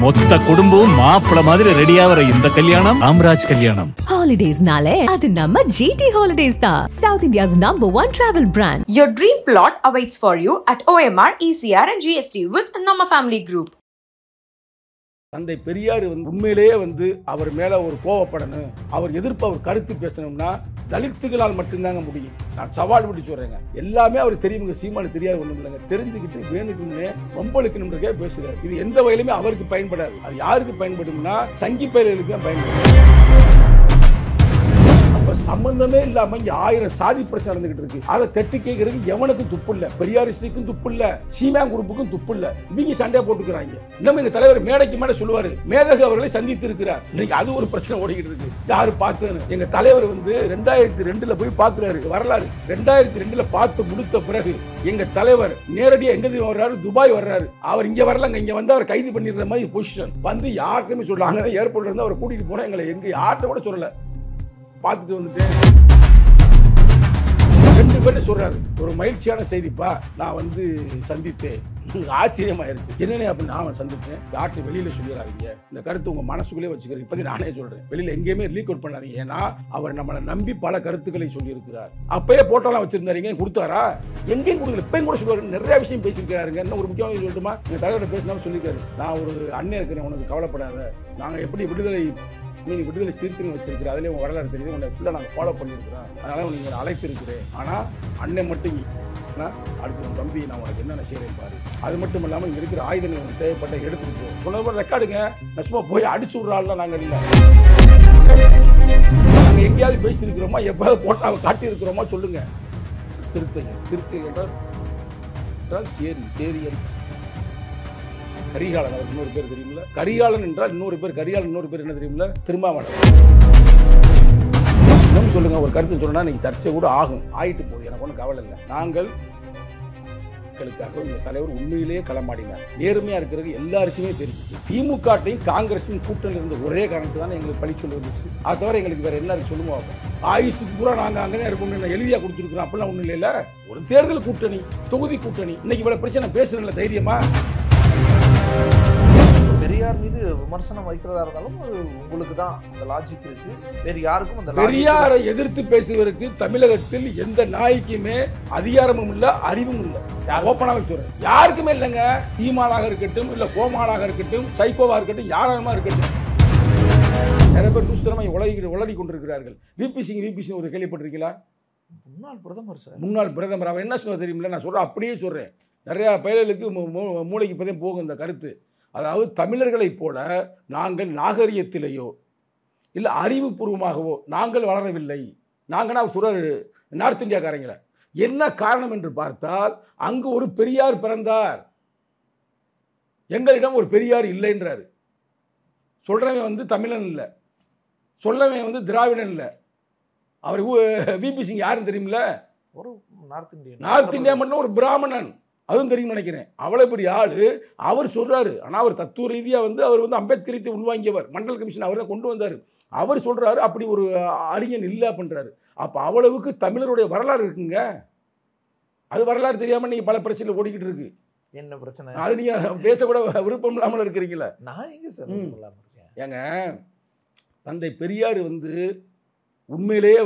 மொத்த குடும்பம் மாப்பிள மாதிரி ரெடியாவற இந்த கல்யாணம் ராம்ராஜ் கல்யாணம். Holidays-நாலே அது நம்ம GT Holidays தான். South India's #1 travel brand. Your dream plot awaits for you at OMR, ECR and GST with Nama Family Group. தந்தை பெரியார் உண்மையிலேயே அவர் மேல ஒரு கோவப்படணும், அவர் எதிர்ப்பு அவர் கருத்து பேசணும்னா தலித்துகளால் மட்டும்தாங்க முடியும். நான் சவால் விட்டு சொல்றேங்க. எல்லாமே அவர் தெரியுங்க, சீமானு தெரியாது ஒண்ணும் இல்லைங்க. தெரிஞ்சுக்கிட்டு வேணுக்குன்னு வம்பளுக்குன்றே பேசுறாரு. இது எந்த வகையிலுமே அவருக்கு பயன்படாது. அது யாருக்கு பயன்படும்னா சங்கி பயல்களுக்கு தான் பயன்படும். சம்பந்தமே இல்லாம இங்க 1000 சாதி பிரச்சனை நடந்துகிட்டு இருக்கு. அதை தட்டி கேட்கறதுக்கு எவனுக்கும் துப்பு இல்ல, பெரியாரிஸ்டுக்கும் துப்பு இல்ல, சீமா குரூப்புக்கும் துப்பு இல்ல. இவங்க சண்டையை போட்டுக்கிறாங்க. இன்னும் எங்க தலைவர் மேடைக்கு மேல சொல்லுவாரு, மேதகு அவர்களை சந்தித்து இருக்கிறார். இன்னைக்கு அது ஒரு பிரச்சனை ஓடிக்கிட்டு இருக்கு. யாரு பார்த்தேன்னு எங்க தலைவர் 2002 போய் பார்க்கிறாரு. வரலாறு 2002 பார்த்து முடித்த பிறகு எங்க தலைவர் நேரடியா எங்க வர்றாரு, துபாய் வர்றாரு. அவர் இங்க வரலங்க, இங்க வந்து அவர் கைது பண்ணிடுற மாதிரி பொசிஷன் வந்து யாருக்குமே சொல்றாங்க. ஏர்போர்ட்ல இருந்து அவர் கூட்டிட்டு போனா எங்களை எங்க யார்கிட்ட கூட சொல்லல. பார்த்துட்டு வந்துட்டேன். 2 பேர்ட்ட சொல்றாரு, ஒரு மகிழ்ச்சியான செய்திப்பா, நான் சந்தித்தேன். ஆச்சரியமாயிருச்சு. என்னன்னு அப்படின்னு நான் சந்தித்தேன். யார்ட்டு வெளியில சொல்லிடாதீங்க, இந்த கருத்து உங்க மனசுக்குள்ளே வச்சுக்கிறேன். இப்போதைக்கு நானே சொல்றேன், வெளியில எங்கேயுமே லீக் அவுட் பண்ணாதீங்க. ஏன்னா அவர் நம்மளை நம்பி பல கருத்துக்களை சொல்லியிருக்கிறார். அப்பயே போட்டோலாம் வச்சிருந்தாருங்க, கொடுத்தாரா? எங்கேயும் கொடுக்கல. இப்பயும் கூட சொல்லுவாரு, நிறைய விஷயம் பேசியிருக்காருங்க. இன்னும் ஒரு முக்கியமான சொல்லட்டுமா, எங்க தலைவரை பேசினாலும் சொல்லியிருக்காரு, நான் ஒரு அண்ணன் இருக்கிறேன், உனக்கு கவலைப்படாத, நாங்க எப்படி விடுதலை சீர்திருத்தம் வச்சிருக்கிறேன், அதுலேயே உங்கள் வரலாறு தெரியுது, உங்களை ஃபுல்லாக நாங்கள் ஃபாலோ பண்ணியிருக்கிறோம், அதனால் நீங்கள் அழைத்து இருக்கிறேன். ஆனால் அண்ணன் மட்டும் அடுத்த உன் தம்பி நான் உனக்கு என்னென்ன செய்கிறேன் பாரு. அது மட்டும் இல்லாமல் இங்கே இருக்கிற ஆயுதங்கள் உங்களுக்கு தேவைப்பட்ட எடுத்துட்டு சொன்ன ரெக்கார்டுங்க. சும்மா போய் அடிச்சு விட்றாள்லாம் நாங்கள் இல்லை. நாங்கள் எங்கேயாவது பேசியிருக்கிறோமா, எப்போயாவது போட்டால் காட்டியிருக்கிறோமா சொல்லுங்க. சிறுத்தை என்றால் சேரியல். கரிகாலன், அவர் இன்னொரு பேர் தெரியுமில்ல. கரிகாலன் என்றால் இன்னொரு பேர், கரிகாலன் இன்னொரு பேர் என்ன தெரியுமில்ல, திருமாவளவன். இன்னும் சொல்லுங்க, ஒரு கருத்து சொன்னா நீங்க சர்ச்சை கூட ஆகும், ஆயிட்டு போகுது, எனக்கு ஒன்றும் கவலை இல்லை. நாங்கள் இந்த தலைவர் உண்மையிலேயே களமாடினார். நேர்மையா இருக்கிறது எல்லாருக்குமே தெரிஞ்சு. திமுகட்டையும் காங்கிரஸின் கூட்டணியில் இருந்த ஒரே காரணத்து தானே எங்களுக்கு பழி சொல்லி வந்துச்சு. அது தவிர எங்களுக்கு வேற என்ன சொல்லுவோம். ஆயுசுக்கு பூரா நாங்கள் அங்கே இருக்கணும், எழுதியா கொடுத்துருக்குறோம், அப்படிலாம் ஒன்றும் இல்லை. ஒரு தேர்தல் கூட்டணி, தொகுதி கூட்டணி, இன்னைக்கு இவ்வளவு பிரச்சனை பேசுறதுல தைரியமா? பெரியார் மீது விமர்சனம் வைக்கிறதா இருந்தாலும் உங்களுக்கு தான் அந்த லாஜிக் இருக்கு, வேறு யாருக்கும் அந்த பெரியாரை எதிர்த்து பேசுவதற்கு தமிழகத்தில் எந்த நாய்க்குமே அதிகாரமும் இல்ல, அறிவும் இல்ல. ஓப்பனாக சொல்றேன், யாருக்குமே இல்லைங்க. சீமானாக இருக்கட்டும், இல்ல கோமானாக இருக்கட்டும், சைக்கோவா இருக்கட்டும், யாராக இருக்கட்டும், நிறைய பேர் துஷ்டரமாய் உளறி கொண்டிருக்கிறார்கள். விபி சிங் ஒரு கேள்விப்பட்டிருக்கீங்களா? முன்னாள் பிரதமர் சார், முன்னாள் பிரதமர். அவர் என்ன சொல்ல தெரியுமில்ல, நான் சொல்றேன், அப்படியே சொல்றேன். நிறையா பயலுக்கு மூளைக்கு இப்போதான் போகும் இந்த கருத்து. அதாவது தமிழர்களைப் போல நாங்கள் நாகரிகத்திலேயோ இல்லை அறிவுபூர்வமாகவோ நாங்கள் வளரவில்லை. நாங்கன்னா சொல்றாரு நார்த் இந்தியாக்காரங்களை. என்ன காரணம் என்று பார்த்தால், அங்கு ஒரு பெரியார் பிறந்தார், எங்களிடம் ஒரு பெரியார் இல்லைன்றாரு. சொல்றவன் தமிழன் இல்லை, சொல்லவன் திராவிடன் இல்லை. அவர் விபி சிங் யாருன்னு தெரியுமில்ல, ஒரு நார்த் இந்தியா மட்டும் ஒரு பிராமணன், அதுவும் தெரியும் நினைக்கிறேன். அவ்வளோ பெரிய ஆளு அவர் சொல்றாரு. ஆனால் அவர் தத்துவ ரீதியாக அவர் அம்பேத்கரித்தை உள்வாங்கியவர், மண்டல் கமிஷன் அவர் தான் கொண்டு வந்தார். அவர் சொல்றாரு அப்படி ஒரு அறிஞன் இல்லை அப்படின்றாரு. அப்போ அவ்வளவுக்கு தமிழருடைய வரலாறு இருக்குங்க. அது வரலாறு தெரியாமல் நீங்கள் பல பிரச்சனை ஓடிக்கிட்டு இருக்கு. என்ன பிரச்சனை? அது நீங்கள் பேசக்கூட விருப்பம் இல்லாமல் இருக்கிறீங்களா? நான் எங்க சார் ஏங்க, தந்தை பெரியார் உண்மையிலேயே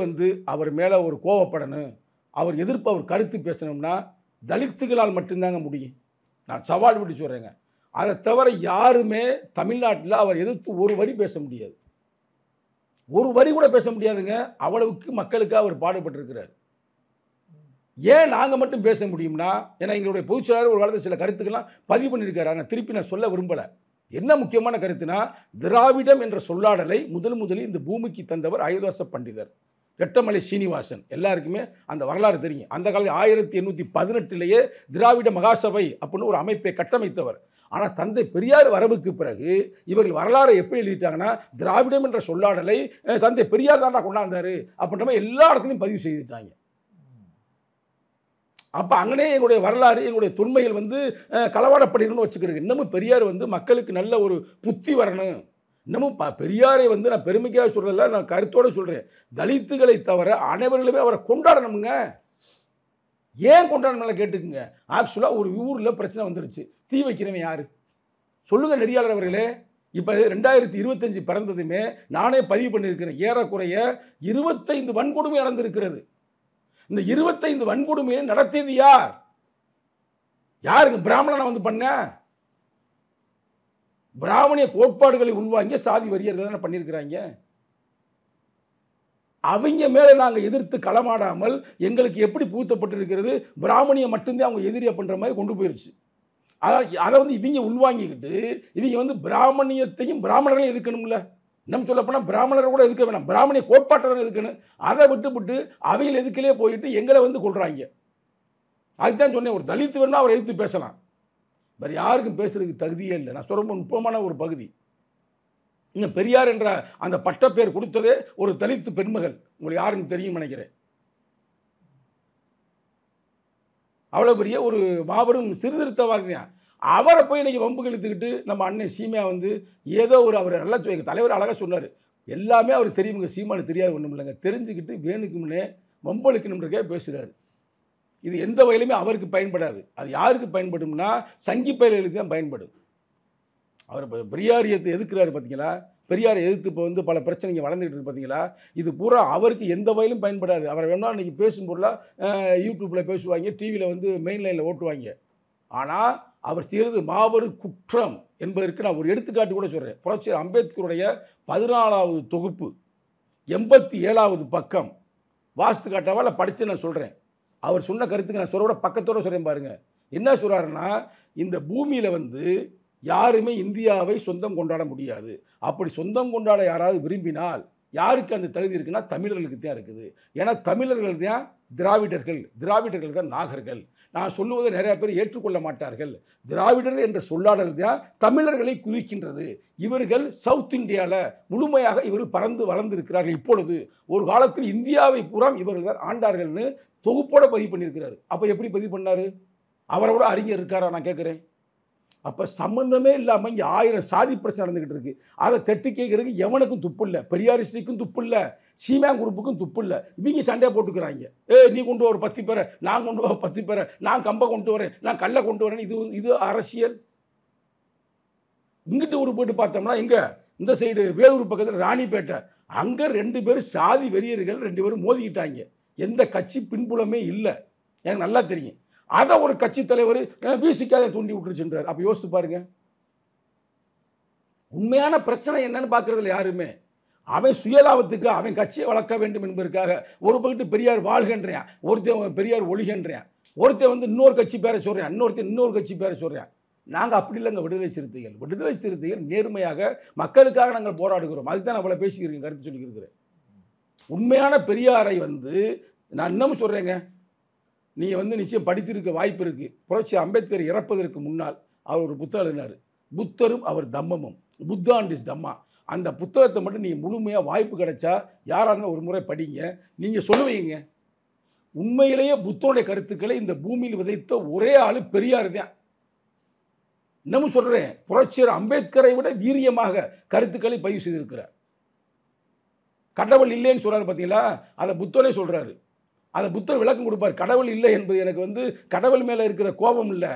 அவர் மேலே ஒரு கோவப்படணும், அவர் எதிர்ப்பு அவர் கருத்து பேசணும்னா தலித்துகளால் மட்டும்தாங்க முடியும். நான் சவால் விட்டு சொல்கிறேங்க. அதை தவிர யாருமே தமிழ்நாட்டில் அவர் எதிர்த்து ஒரு வரி பேச முடியாது, ஒரு வரி கூட பேச முடியாதுங்க. அவ்வளவுக்கு மக்களுக்காக அவர் பாடுபட்டிருக்கிறார். ஏன் நாங்கள் மட்டும் பேச முடியும்னா, ஏன்னா எங்களுடைய பொதுச்செயலாளர் ஒரு காலத்தில் சில கருத்துக்கெல்லாம் பதிவு பண்ணியிருக்காரு. ஆனால் திருப்பி நான் சொல்ல விரும்பலை. என்ன முக்கியமான கருத்துனா, திராவிடம் என்ற சொல்லாடலை முதலில் இந்த பூமிக்கு தந்தவர் அயோத்தியாச பண்டிதர், ரெட்டமலை சீனிவாசன். எல்லாருக்குமே அந்த வரலாறு தெரியும். அந்த காலத்தில் 1818 திராவிட மகாசபை அப்படின்னு ஒரு அமைப்பை கட்டமைத்தவர். ஆனால் தந்தை பெரியார் வரவுக்கு பிறகு இவர்கள் வரலாறை எப்படி எழுதிட்டாங்கன்னா, திராவிடம் என்ற சொல்லாடலை தந்தை பெரியார் தான் கொண்டாந்தாரு அப்படின்ற மாதிரி எல்லா இடத்துலையும் பதிவு செய்துட்டாங்க. அப்போ அங்கனே எங்களுடைய வரலாறு, எங்களுடைய தொன்மைகள் களவாடப்படுகிறன்னு வச்சுக்கிறது. இன்னமும் பெரியார் மக்களுக்கு நல்ல ஒரு புத்தி வரணும். இன்னமும் பெரியாரை நான் பெருமைக்காக சொல்கிறதில்ல, நான் கருத்தோடு சொல்கிறேன். தலித்துகளை தவிர அனைவர்களுமே அவரை கொண்டாடணுங்க. ஏன் கொண்டாடணும்ல கேட்டுக்குங்க. ஆக்சுவலாக ஒரு ஊரில் பிரச்சனை வந்துருச்சு, தீ வைக்கிறவன் யார்? சொல்லுங்கள் நெறியாளர் அவர்களே. இப்போ 2025 பிறந்ததுமே நானே பதிவு பண்ணியிருக்கிறேன். ஏறக்குறைய 25 வன்கொடுமை நடந்திருக்கிறது. இந்த 25 வன்கொடுமையை நடத்தியது யார்? யாருக்கு? பிராமணனை வந்து பண்ண பிராமணிய கோட்பாடுகளை உள்வாங்கிய சாதி வரியர்கள் தானே பண்ணியிருக்கிறாங்க. அவங்க மேலே நாங்கள் எதிர்த்து களமாடாமல் எங்களுக்கு எப்படி புகுத்தப்பட்டிருக்கிறது, பிராமணியை மட்டும்தான் அவங்க எதிரியா பண்ணுற மாதிரி கொண்டு போயிருச்சு. அதை வந்து இவங்க உள்வாங்கிக்கிட்டு இவங்க வந்து பிராமணியத்தையும் பிராமணர்களையும் எதுக்கணும்ல. நம்ம சொல்லப்போனால் பிராமணரை கூட எதுக்க வேணாம், பிராமணிய கோட்பாட்டை தான் எதுக்கணும். அதை விட்டு அவையில் எதுக்கிலே போயிட்டு எங்களை வந்து கொள்றாங்க. அதுதான் சொன்னேன், ஒரு தலித்து வேணும்னா அவரை எதிர்த்து பேசலாம், வேறு யாருக்கும் பேசுறதுக்கு தகுதியே இல்லை. நான் ரொம்ப நுட்பமான ஒரு பகுதி. இங்கே பெரியார் என்ற அந்த பட்டப்பேர் கொடுத்ததே ஒரு தலித்து பெண்மகள், உங்களுக்கு யாருன்னு தெரியும் நினைக்கிறேன். அவ்வளோ பெரிய ஒரு மாபெரும் சீர்திருத்தவாதி தான். அவரை போய் இன்னைக்கு வம்புக்கு இழுத்துக்கிட்டு நம்ம அண்ணன் சீமையா வந்து ஏதோ ஒரு அவர் நல்லா எங்கள் தலைவர் அழகாக சொன்னார், எல்லாமே அவர் தெரியுமுங்க, சீமானு தெரியாது ஒன்றும் இல்லைங்க, தெரிஞ்சுக்கிட்டு வேணுக்கும்னே வம்பளுக்கணுன்றக்கே பேசுகிறாரு. இது எந்த வகையிலுமே அவருக்கு பயன்படாது. அது யாருக்கு பயன்படும்னா சங்கி பயல்களுக்கு தான் பயன்படும். அவர் இப்போ பெரியாரியத்தை எதிர்க்கிறாரு பார்த்தீங்களா, பெரியாரை எதிர்த்து இப்போ வந்து பல பிரச்சனைங்க வளர்ந்துக்கிட்டு இருக்கு பார்த்தீங்களா, இது பூரா அவருக்கு எந்த வகையிலும் பயன்படாது. அவரை வேணா இன்றைக்கி பேசும் பொருளாக யூடியூப்பில் பேசுவாங்க, டிவியில் வந்து மெயின் லைனில் ஓட்டுவாங்க. ஆனால் அவர் செய்கிறது மாபெரும் குற்றம் என்பதற்கு நான் ஒரு எடுத்துக்காட்டு கூட சொல்கிறேன். புரட்சியர் அம்பேத்கருடைய 14வது தொகுப்பு 87வது பக்கம் வாஸ்து காட்டாவா இல்லை படித்து நான் சொல்கிறேன். அவர் சொன்ன கருத்துக்கு நான் சொல்கிறோட பக்கத்தோடு சொல்கிறேன் பாருங்கள். என்ன சொல்கிறாருன்னா, இந்த பூமியில் வந்து யாருமே இந்தியாவை சொந்தம் கொண்டாட முடியாது. அப்படி சொந்தம் கொண்டாட யாராவது விரும்பினால் யாருக்கு அந்த தகுதி இருக்குன்னா தமிழர்களுக்கு தான் இருக்குது. ஏன்னா தமிழர்கள் தான் திராவிடர்கள், திராவிடர்கள் தான் நாகர்கள். நான் சொல்லுவதை நிறையா பேர் ஏற்றுக்கொள்ள மாட்டார்கள். திராவிடர்கள் என்ற சொல்லாடல் தான் தமிழர்களை குறிக்கின்றது. இவர்கள் சவுத் இந்தியாவில் முழுமையாக இவர்கள் பறந்து வளர்ந்திருக்கிறார்கள். இப்பொழுது ஒரு காலத்தில் இந்தியாவை பூரா இவர்கள் தான் ஆண்டார்கள்னு தொகுப்போடு பதிவு பண்ணியிருக்கிறார். அப்போ எப்படி பதிவு பண்ணார்? அவரோட அறிஞர் இருக்காரா நான் கேட்குறேன். அப்போ சம்மந்தமே இல்லாமல் இங்கே 1000 சாதி பிரச்சனை நடந்துக்கிட்டு இருக்குது. அதை தட்டி கேட்குறதுக்கு எவனுக்கும் துப்பு இல்லை, பெரியாரிஸ்டிக்கும் துப்பு இல்லை, சீமான் குரூப்புக்கும் துப்பு இல்லை. இவங்க சண்டையை போட்டுக்கிறாங்க. நீ கொண்டு வர 10 பேரை, நான் கொண்டு வர 10 பேரை, நான் கம்பை கொண்டு வரேன், நான் கல்லை கொண்டு வரேன். இது அரசியல். இங்கிட்டு ஊர் போயிட்டு பார்த்தோம்னா இங்கே இந்த சைடு வேலூர் பக்கத்தில் ராணிப்பேட்டை, அங்கே 2 பேரும் சாதி வெறியர்கள் 2 பேரும் மோதிக்கிட்டாங்க. எந்த கட்சி பின்புலமே இல்லை, எனக்கு நல்லா தெரியும். அதை ஒரு கட்சி தலைவர் வீசிக்காத தூண்டி விட்டுருச்சுன்றார். அப்போ யோசித்து பாருங்க, உண்மையான பிரச்சனை என்னன்னு பார்க்கறதில்ல யாருமே. அவன் சுயலாபத்துக்கு அவன் கட்சியை வளர்க்க வேண்டும் என்பதற்காக ஒரு பக்கத்து பெரியார் வாழ்கின்றான், ஒருத்தன் பெரியார் ஒழிகின்றான், ஒருத்தன் வந்து இன்னொரு கட்சி பேரை சொல்கிறான், இன்னொரு கட்சி பேரை சொல்கிறான். நாங்கள் அப்படி இல்லைங்க. விடுதலை சிறுத்தைகள் நேர்மையாக மக்களுக்காக நாங்கள் போராடுகிறோம். அதுக்கு தான் நான் அவ்வளோ பேசிக்கிறேன், கருத்து சொல்லிக்கிறேன். உண்மையான பெரியாரை வந்து நான் இன்னமும் சொல்கிறேங்க, நீங்கள் வந்து நிச்சயம் படித்திருக்க வாய்ப்பு இருக்குது. புரட்சி அம்பேத்கர் இறப்பதற்கு முன்னால் அவர் ஒரு புத்தகம் எழுதினார், புத்தரும் அவர் தம்மமும், புத்தா அண்ட் இஸ் தம்மா. அந்த புத்தகத்தை மட்டும் நீங்கள் முழுமையாக வாய்ப்பு கிடைச்சா யாராக ஒரு முறை படிங்க. நீங்கள் சொல்லுவீங்க, உண்மையிலேயே புத்தனுடைய கருத்துக்களை இந்த பூமியில் விதைத்த ஒரே ஆள் பெரியார் தான். இன்னமும் சொல்கிறேன், புரட்சியர் அம்பேத்கரை விட வீரியமாக கருத்துக்களை பதிவு செய்திருக்கிறார். கடவுள் இல்லைன்னு சொல்கிறார் பார்த்தீங்களா, அதை புத்தரே சொல்கிறாரு. அதை புத்தர் விளக்கம் கொடுப்பார். கடவுள் இல்லை என்பது எனக்கு வந்து கடவுள் மேலே இருக்கிற கோபம் இல்லை,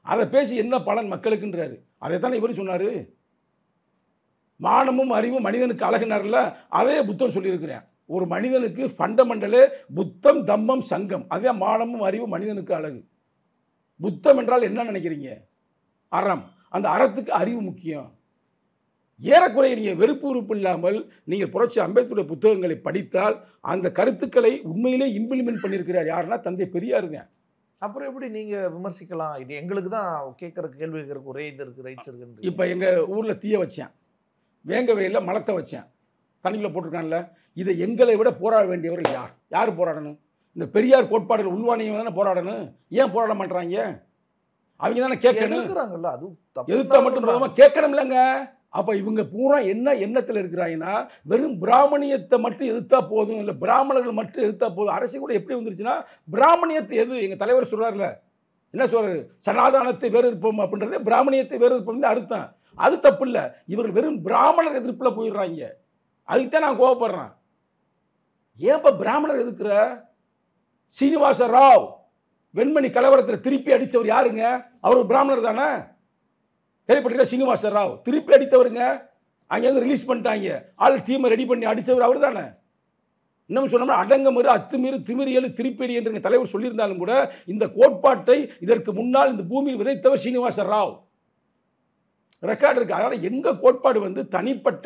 அதை பேசி என்ன பலன் மக்களுக்குன்றாரு. அதைத்தானே இவர் சொன்னார். மானமும் அறிவும் மனிதனுக்கு அழகுனார்ல, அதே புத்தம் சொல்லியிருக்கிறேன். ஒரு மனிதனுக்கு ஃபண்டமெண்டலே புத்தம் தம்மம் சங்கம், அதே மானமும் அறிவும் மனிதனுக்கு அழகு. புத்தம் என்றால் என்ன நினைக்கிறீங்க? அறம். அந்த அறத்துக்கு அறிவு முக்கியம். ஏறக்குறைய நீங்கள் வெறுப்பு உறுப்பு இல்லாமல் நீங்கள் புரட்சி அம்பேத்கருடைய புத்தகங்களை படித்தால் அந்த கருத்துக்களை உண்மையிலே இம்ப்ளிமெண்ட் பண்ணியிருக்கிறார் யாருன்னா தந்தை பெரியாருங்க. அப்புறம் எப்படி நீங்கள் விமர்சிக்கலாம்? இது எங்களுக்கு தான் கேட்குற கேள்வி கேட்குறக்கு ஒரே இது இருக்குது, ரைட்ஸ் இருக்குன்னு. இப்போ எங்கள் ஊரில் தீய வச்சேன், வேங்க வயலில் மலத்தை வச்சேன், தண்ணியில் போட்டிருக்கான்ல. இதை எங்களை விட போராட வேண்டியவர்கள் யார் போராடணும்? இந்த பெரியார் கோட்பாடுகள் உள்வானியம் தானே போராடணும். ஏன் போராட மாட்டாங்க? அவங்க தானே கேட்கணும். எதிர்த்தா மட்டும் கேட்கணும் இல்லைங்க. அப்போ இவங்க பூரா என்ன எண்ணத்தில் இருக்கிறாங்கன்னா, வெறும் பிராமணியத்தை மட்டும் எதிர்த்தா போதும், இல்லை பிராமணர்கள் மட்டும் எதிர்த்தா போதும். அரசு கூட எப்படி வந்துருச்சுன்னா, பிராமணியத்தை எங்கள் தலைவர் சொல்கிறார்ல, என்ன சொல்கிறாரு, சனாதானத்தை வேறு இருப்போம் அப்படின்றதே பிராமணியத்தை வேறு இருப்போம் அர்த்தம். அது தப்பு இல்லை. இவர்கள் வெறும் பிராமணர் எதிர்ப்பில் போயிடுறாங்க. அதுக்குத்தான் நான் கோவப்படுறேன். ஏன்ப்பா பிராமணர் எதிர்க்கிற? சீனிவாச ராவ் வெண்மணி கலவரத்தில் திருப்பி அடித்தவர் யாருங்க? அவர் பிராமணர் தானே. கேள்விப்பட்டிருக்கா? சீனிவாச ராவ் திருப்பி அடித்தவருங்க. அங்கேருந்து ரிலீஸ் பண்ணிட்டாங்க. ஆள் டீமை ரெடி பண்ணி அடித்தவர் அவர் தானே. இன்னும் சொன்னோம்னா அடங்கமறு அத்துமீறு திமிரியலு திருப்பேடி என்று எங்கள் தலைவர் சொல்லியிருந்தாலும் கூட இந்த கோட்பாட்டை இதற்கு முன்னால் இந்த பூமியில் விதைத்தவர் சீனிவாச ராவ். ரெக்கார்டு இருக்கு. அதனால் எங்கள் கோட்பாடு வந்து தனிப்பட்ட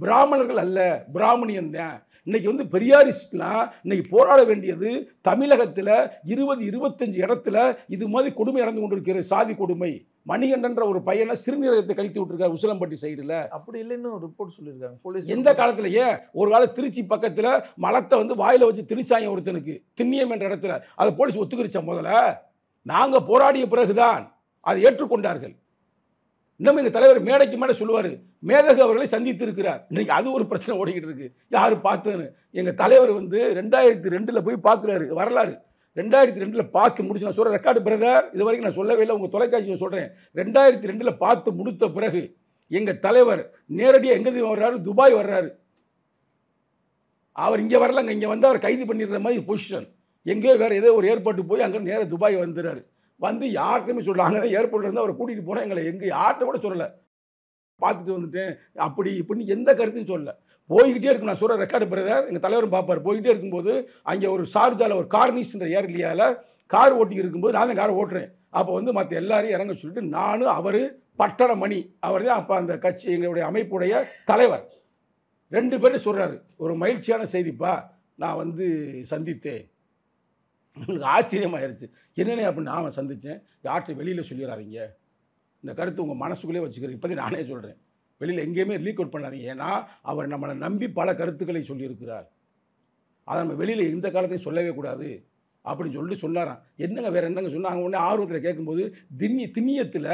பிராமணர்கள் அல்ல, பிராமணியன் தான். இன்னைக்கு வந்து பெரியாரிஸ்ட்லாம் இன்னைக்கு போராட வேண்டியது தமிழகத்தில் 20-25 இடத்துல இது மாதிரி கொடுமை நடந்து கொண்டிருக்கிறது. சாதி கொடுமை. மணிகண்டன்ற ஒரு பையனை சிறுநீரகத்தை கழித்து விட்டுருக்காரு உசிலம்பட்டி சைடில். அப்படி இல்லைன்னு ரிப்போர்ட் சொல்லியிருக்காங்க போலீஸ். எந்த காலத்திலேயே ஒரு காலம் திருச்சி பக்கத்தில் மலத்தை வந்து வாயில் வச்சு திணிச்சாங்க ஒருத்தனுக்கு, திண்ணியம் என்ற இடத்துல. அதை போலீஸ் ஒத்துக்கிடுச்சா? முதல்ல நாங்கள் போராடிய பிறகுதான் அதை ஏற்றுக்கொண்டார்கள். இன்னும் எங்கள் தலைவர் மேடைக்கு மேலே சொல்லுவார், மேதகு அவர்களை சந்தித்து இருக்கிறார். இன்னைக்கு அது ஒரு பிரச்சனை ஓடிக்கிட்டு இருக்கு. யார் பார்த்தேன்னு எங்கள் தலைவர் வந்து 2002 போய் பார்க்குறாரு. வரலாறு 2002 பார்த்து முடிச்சு நான் சொல்கிறேன். ரெக்கார்டு பிரதர், இது வரைக்கும் நான் சொல்லவே இல்லை, உங்கள் தொலைக்காட்சியில் சொல்கிறேன். 2002 பார்த்து முடித்த பிறகு எங்கள் தலைவர் நேரடியாக எங்கே தெரியுமா வர்றாரு? துபாய் வர்றாரு. அவர் இங்கே வரலங்க, இங்கே வந்து அவர் கைது பண்ணிடுற மாதிரி பொசிஷன். எங்கேயோ வேறு ஏதோ ஒரு ஏற்பாட்டு போய் அங்கே நேராக துபாய் வந்துடுறாரு. வந்து யாருக்குமே சொல்லல. அங்கே தான் ஏர்போர்ட்டில் இருந்து அவரை கூட்டிகிட்டு போனால் எங்களை எங்கே யார்கிட்ட கூட சொல்லலை. பார்த்துட்டு வந்துட்டேன் அப்படி இப்படின்னு எந்த கருத்தையும் சொல்லலை. போய்கிட்டே இருக்கு. நான் சொல்கிற ரெக்கார்டு பிரதர், எங்கள் தலைவரும் பார்ப்பார். போய்கிட்டே இருக்கும்போது அங்கே ஒரு ஷார்ஜாவில் ஒரு கார்னிஸ்ன்ற ஏர்லியாவில் கார் ஓட்டிக்கிட்டு இருக்கும்போது நான் தான் காரை ஓட்டுறேன். அப்போ வந்து மற்ற எல்லாரையும் இறங்க சொல்லிட்டு நானும் அவர் பட்டணமணி அவர் தான் அப்போ அந்த கட்சி எங்களுடைய அமைப்புடைய தலைவர் 2 பேரும் சொல்கிறாரு, ஒரு மகிழ்ச்சியான செய்திப்பா, நான் வந்து சந்தித்தேன். உங்களுக்கு ஆச்சரியமாயிருச்சு. என்னென்ன அப்படின்னு நான் சந்தித்தேன். யார்கிட்ட வெளியில் சொல்லிடாதீங்க, இந்த கருத்து உங்கள் மனசுக்குள்ளே வச்சுக்கிறேன். இப்போதே நானே சொல்கிறேன், வெளியில் எங்கேயுமே லீக் அவுட் பண்ணாதீங்க. ஏன்னா அவர் நம்மளை நம்பி பல கருத்துக்களை சொல்லியிருக்கிறார். அதை நம்ம வெளியில் எந்த காலத்தையும் சொல்லவே கூடாது அப்படின்னு சொல்லிட்டு சொன்னாராம். என்னங்க வேறு என்னங்க சொன்னாங்க? உடனே ஆர்வத்தில் கேட்கும்போது திண்ணியத்தில்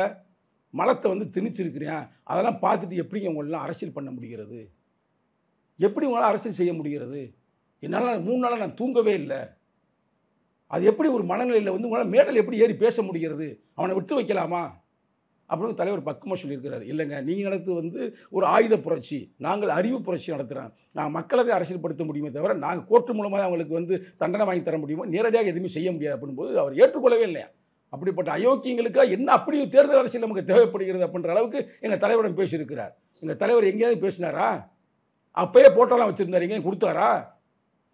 மலத்தை வந்து திணிச்சிருக்கிறேன், அதெல்லாம் பார்த்துட்டு எப்படிங்க உங்களெலாம் அரசியல் பண்ண முடிகிறது? எப்படி உங்களால் அரசியல் செய்ய முடிகிறது? என்னால் 3 நாளாக நான் தூங்கவே இல்லை. அது எப்படி ஒரு மனநிலையில் வந்து உங்களால் மேடல் எப்படி ஏறி பேச முடிகிறது? அவனை விட்டு வைக்கலாமா அப்படின்னு தலைவர் பக்கமாக சொல்லியிருக்கிறாரு. இல்லைங்க, நீங்கள் நடத்து வந்து ஒரு ஆயுத புரட்சி, நாங்கள் அறிவு புரட்சி நடத்துகிறோம். நாங்கள் மக்களை அரசியல்படுத்த முடியுமே தவிர நாங்கள் கோர்ட்டு மூலமாக அவங்களுக்கு வந்து தண்டனை வாங்கி தர முடியுமோ, நேரடியாக எதுவுமே செய்ய முடியாது அப்படின்போது அவர் ஏற்றுக்கொள்ளவே இல்லையா. அப்படிப்பட்ட அயோக்கியங்களுக்காக என்ன அப்படி தேர்தல் அரசியல் நமக்கு தேவைப்படுகிறது அப்படின்ற அளவுக்கு எங்கள் தலைவரிடம் பேசியிருக்கிறார். எங்கள் தலைவர் எங்கேயாவது பேசினாரா? அப்பயே போட்டோலாம் வச்சுருந்தாரு, எங்கேயும் கொடுத்தாரா?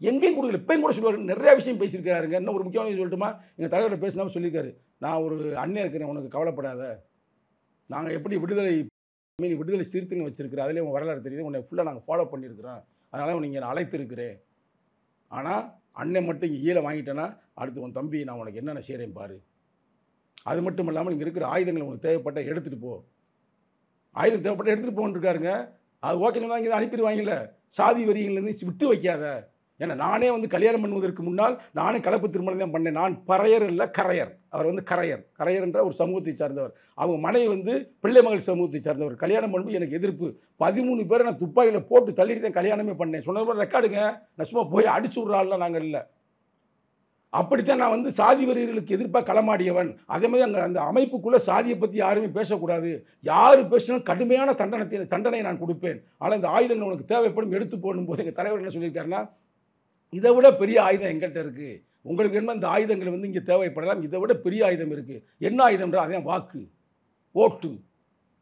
எங்கேயும் கொடுக்கல. இப்பயும் கூட சொல்லுவார், நிறையா விஷயம் பேசியிருக்கிறாருங்க. இன்னும் ஒரு முக்கியமான விஷயம் சொல்லட்டுமா? எங்கள் தலைவர்கிட்ட பேசினாலும் சொல்லியிருக்காரு, நான் ஒரு அண்ணன் இருக்கிறேன், உனக்கு கவலைப்படாத, நாங்கள் எப்படி விடுதலை சீர்திருத்தம் வச்சுருக்கிறேன், அதிலே உங்கள் வரலாறு தெரியுது, உன்னை ஃபுல்லாக நாங்கள் ஃபாலோ பண்ணியிருக்கிறோம், அதனால் நீங்கள் நான் அழைத்திருக்கிறேன். ஆனால் அண்ணன் மட்டும் இங்கே ஈழ வாங்கிட்டேன்னா அடுத்து உன் தம்பி நான் உனக்கு என்னென்ன செய்கிறேன் பாரு. அது மட்டும் இல்லாமல் இங்கே இருக்கிற ஆயுதங்களை உனக்கு தேவைப்பட்ட எடுத்துகிட்டு போ, ஆயுதம் தேவைப்பட்ட எடுத்துகிட்டு போன்னு இருக்காருங்க. அது ஓகேங்க தான், இங்கே அனுப்பிடுவாங்கல்ல. சாதி வரிகள்லேருந்து விட்டு வைக்காத. ஏன்னா நானே வந்து கல்யாணம் பண்ணுவதற்கு முன்னால் நானே கலப்பு திருமணம் தான் பண்ணேன். நான் பறையர் இல்லை, கரையர். அவர் வந்து கரையர் என்ற ஒரு சமூகத்தை சார்ந்தவர். அவங்க மனைவி வந்து பிள்ளை மகள் சமூகத்தை சார்ந்தவர். கல்யாணம் பண்ணும்போது எனக்கு எதிர்ப்பு. 13 பேரை நான் துப்பாக்கியில் போட்டு தள்ளிட்டு தான் கல்யாணமே பண்ணேன். சொன்ன மாதிரி ரெக்கார்டுங்க. நான் சும்மா போய் அடிச்சு விட்றாள்லாம் நாங்கள் இல்லை. அப்படித்தான் நான் வந்து சாதி வரிகளுக்கு எதிர்ப்பாக களமாடியவன். அதே மாதிரி அங்கே அந்த அமைப்புக்குள்ளே சாதியை பற்றி யாருமே பேசக்கூடாது, யார் பேசினாலும் கடுமையான தண்டனை நான் கொடுப்பேன். ஆனால் இந்த ஆயுதங்கள் உனக்கு தேவைப்படும் எடுத்து போடும்போது எங்கள் தலைவர் என்ன சொல்லியிருக்காருன்னா, இதை விட பெரிய ஆயுதம் எங்கிட்ட இருக்குது, உங்களுக்கு என்ன இந்த ஆயுதங்கள் வந்து இங்கே தேவைப்படலாம், இதை விட பெரிய ஆயுதம் இருக்குது. என்ன ஆயுதம்ன்றா அதான் வாக்கு, ஓட்டு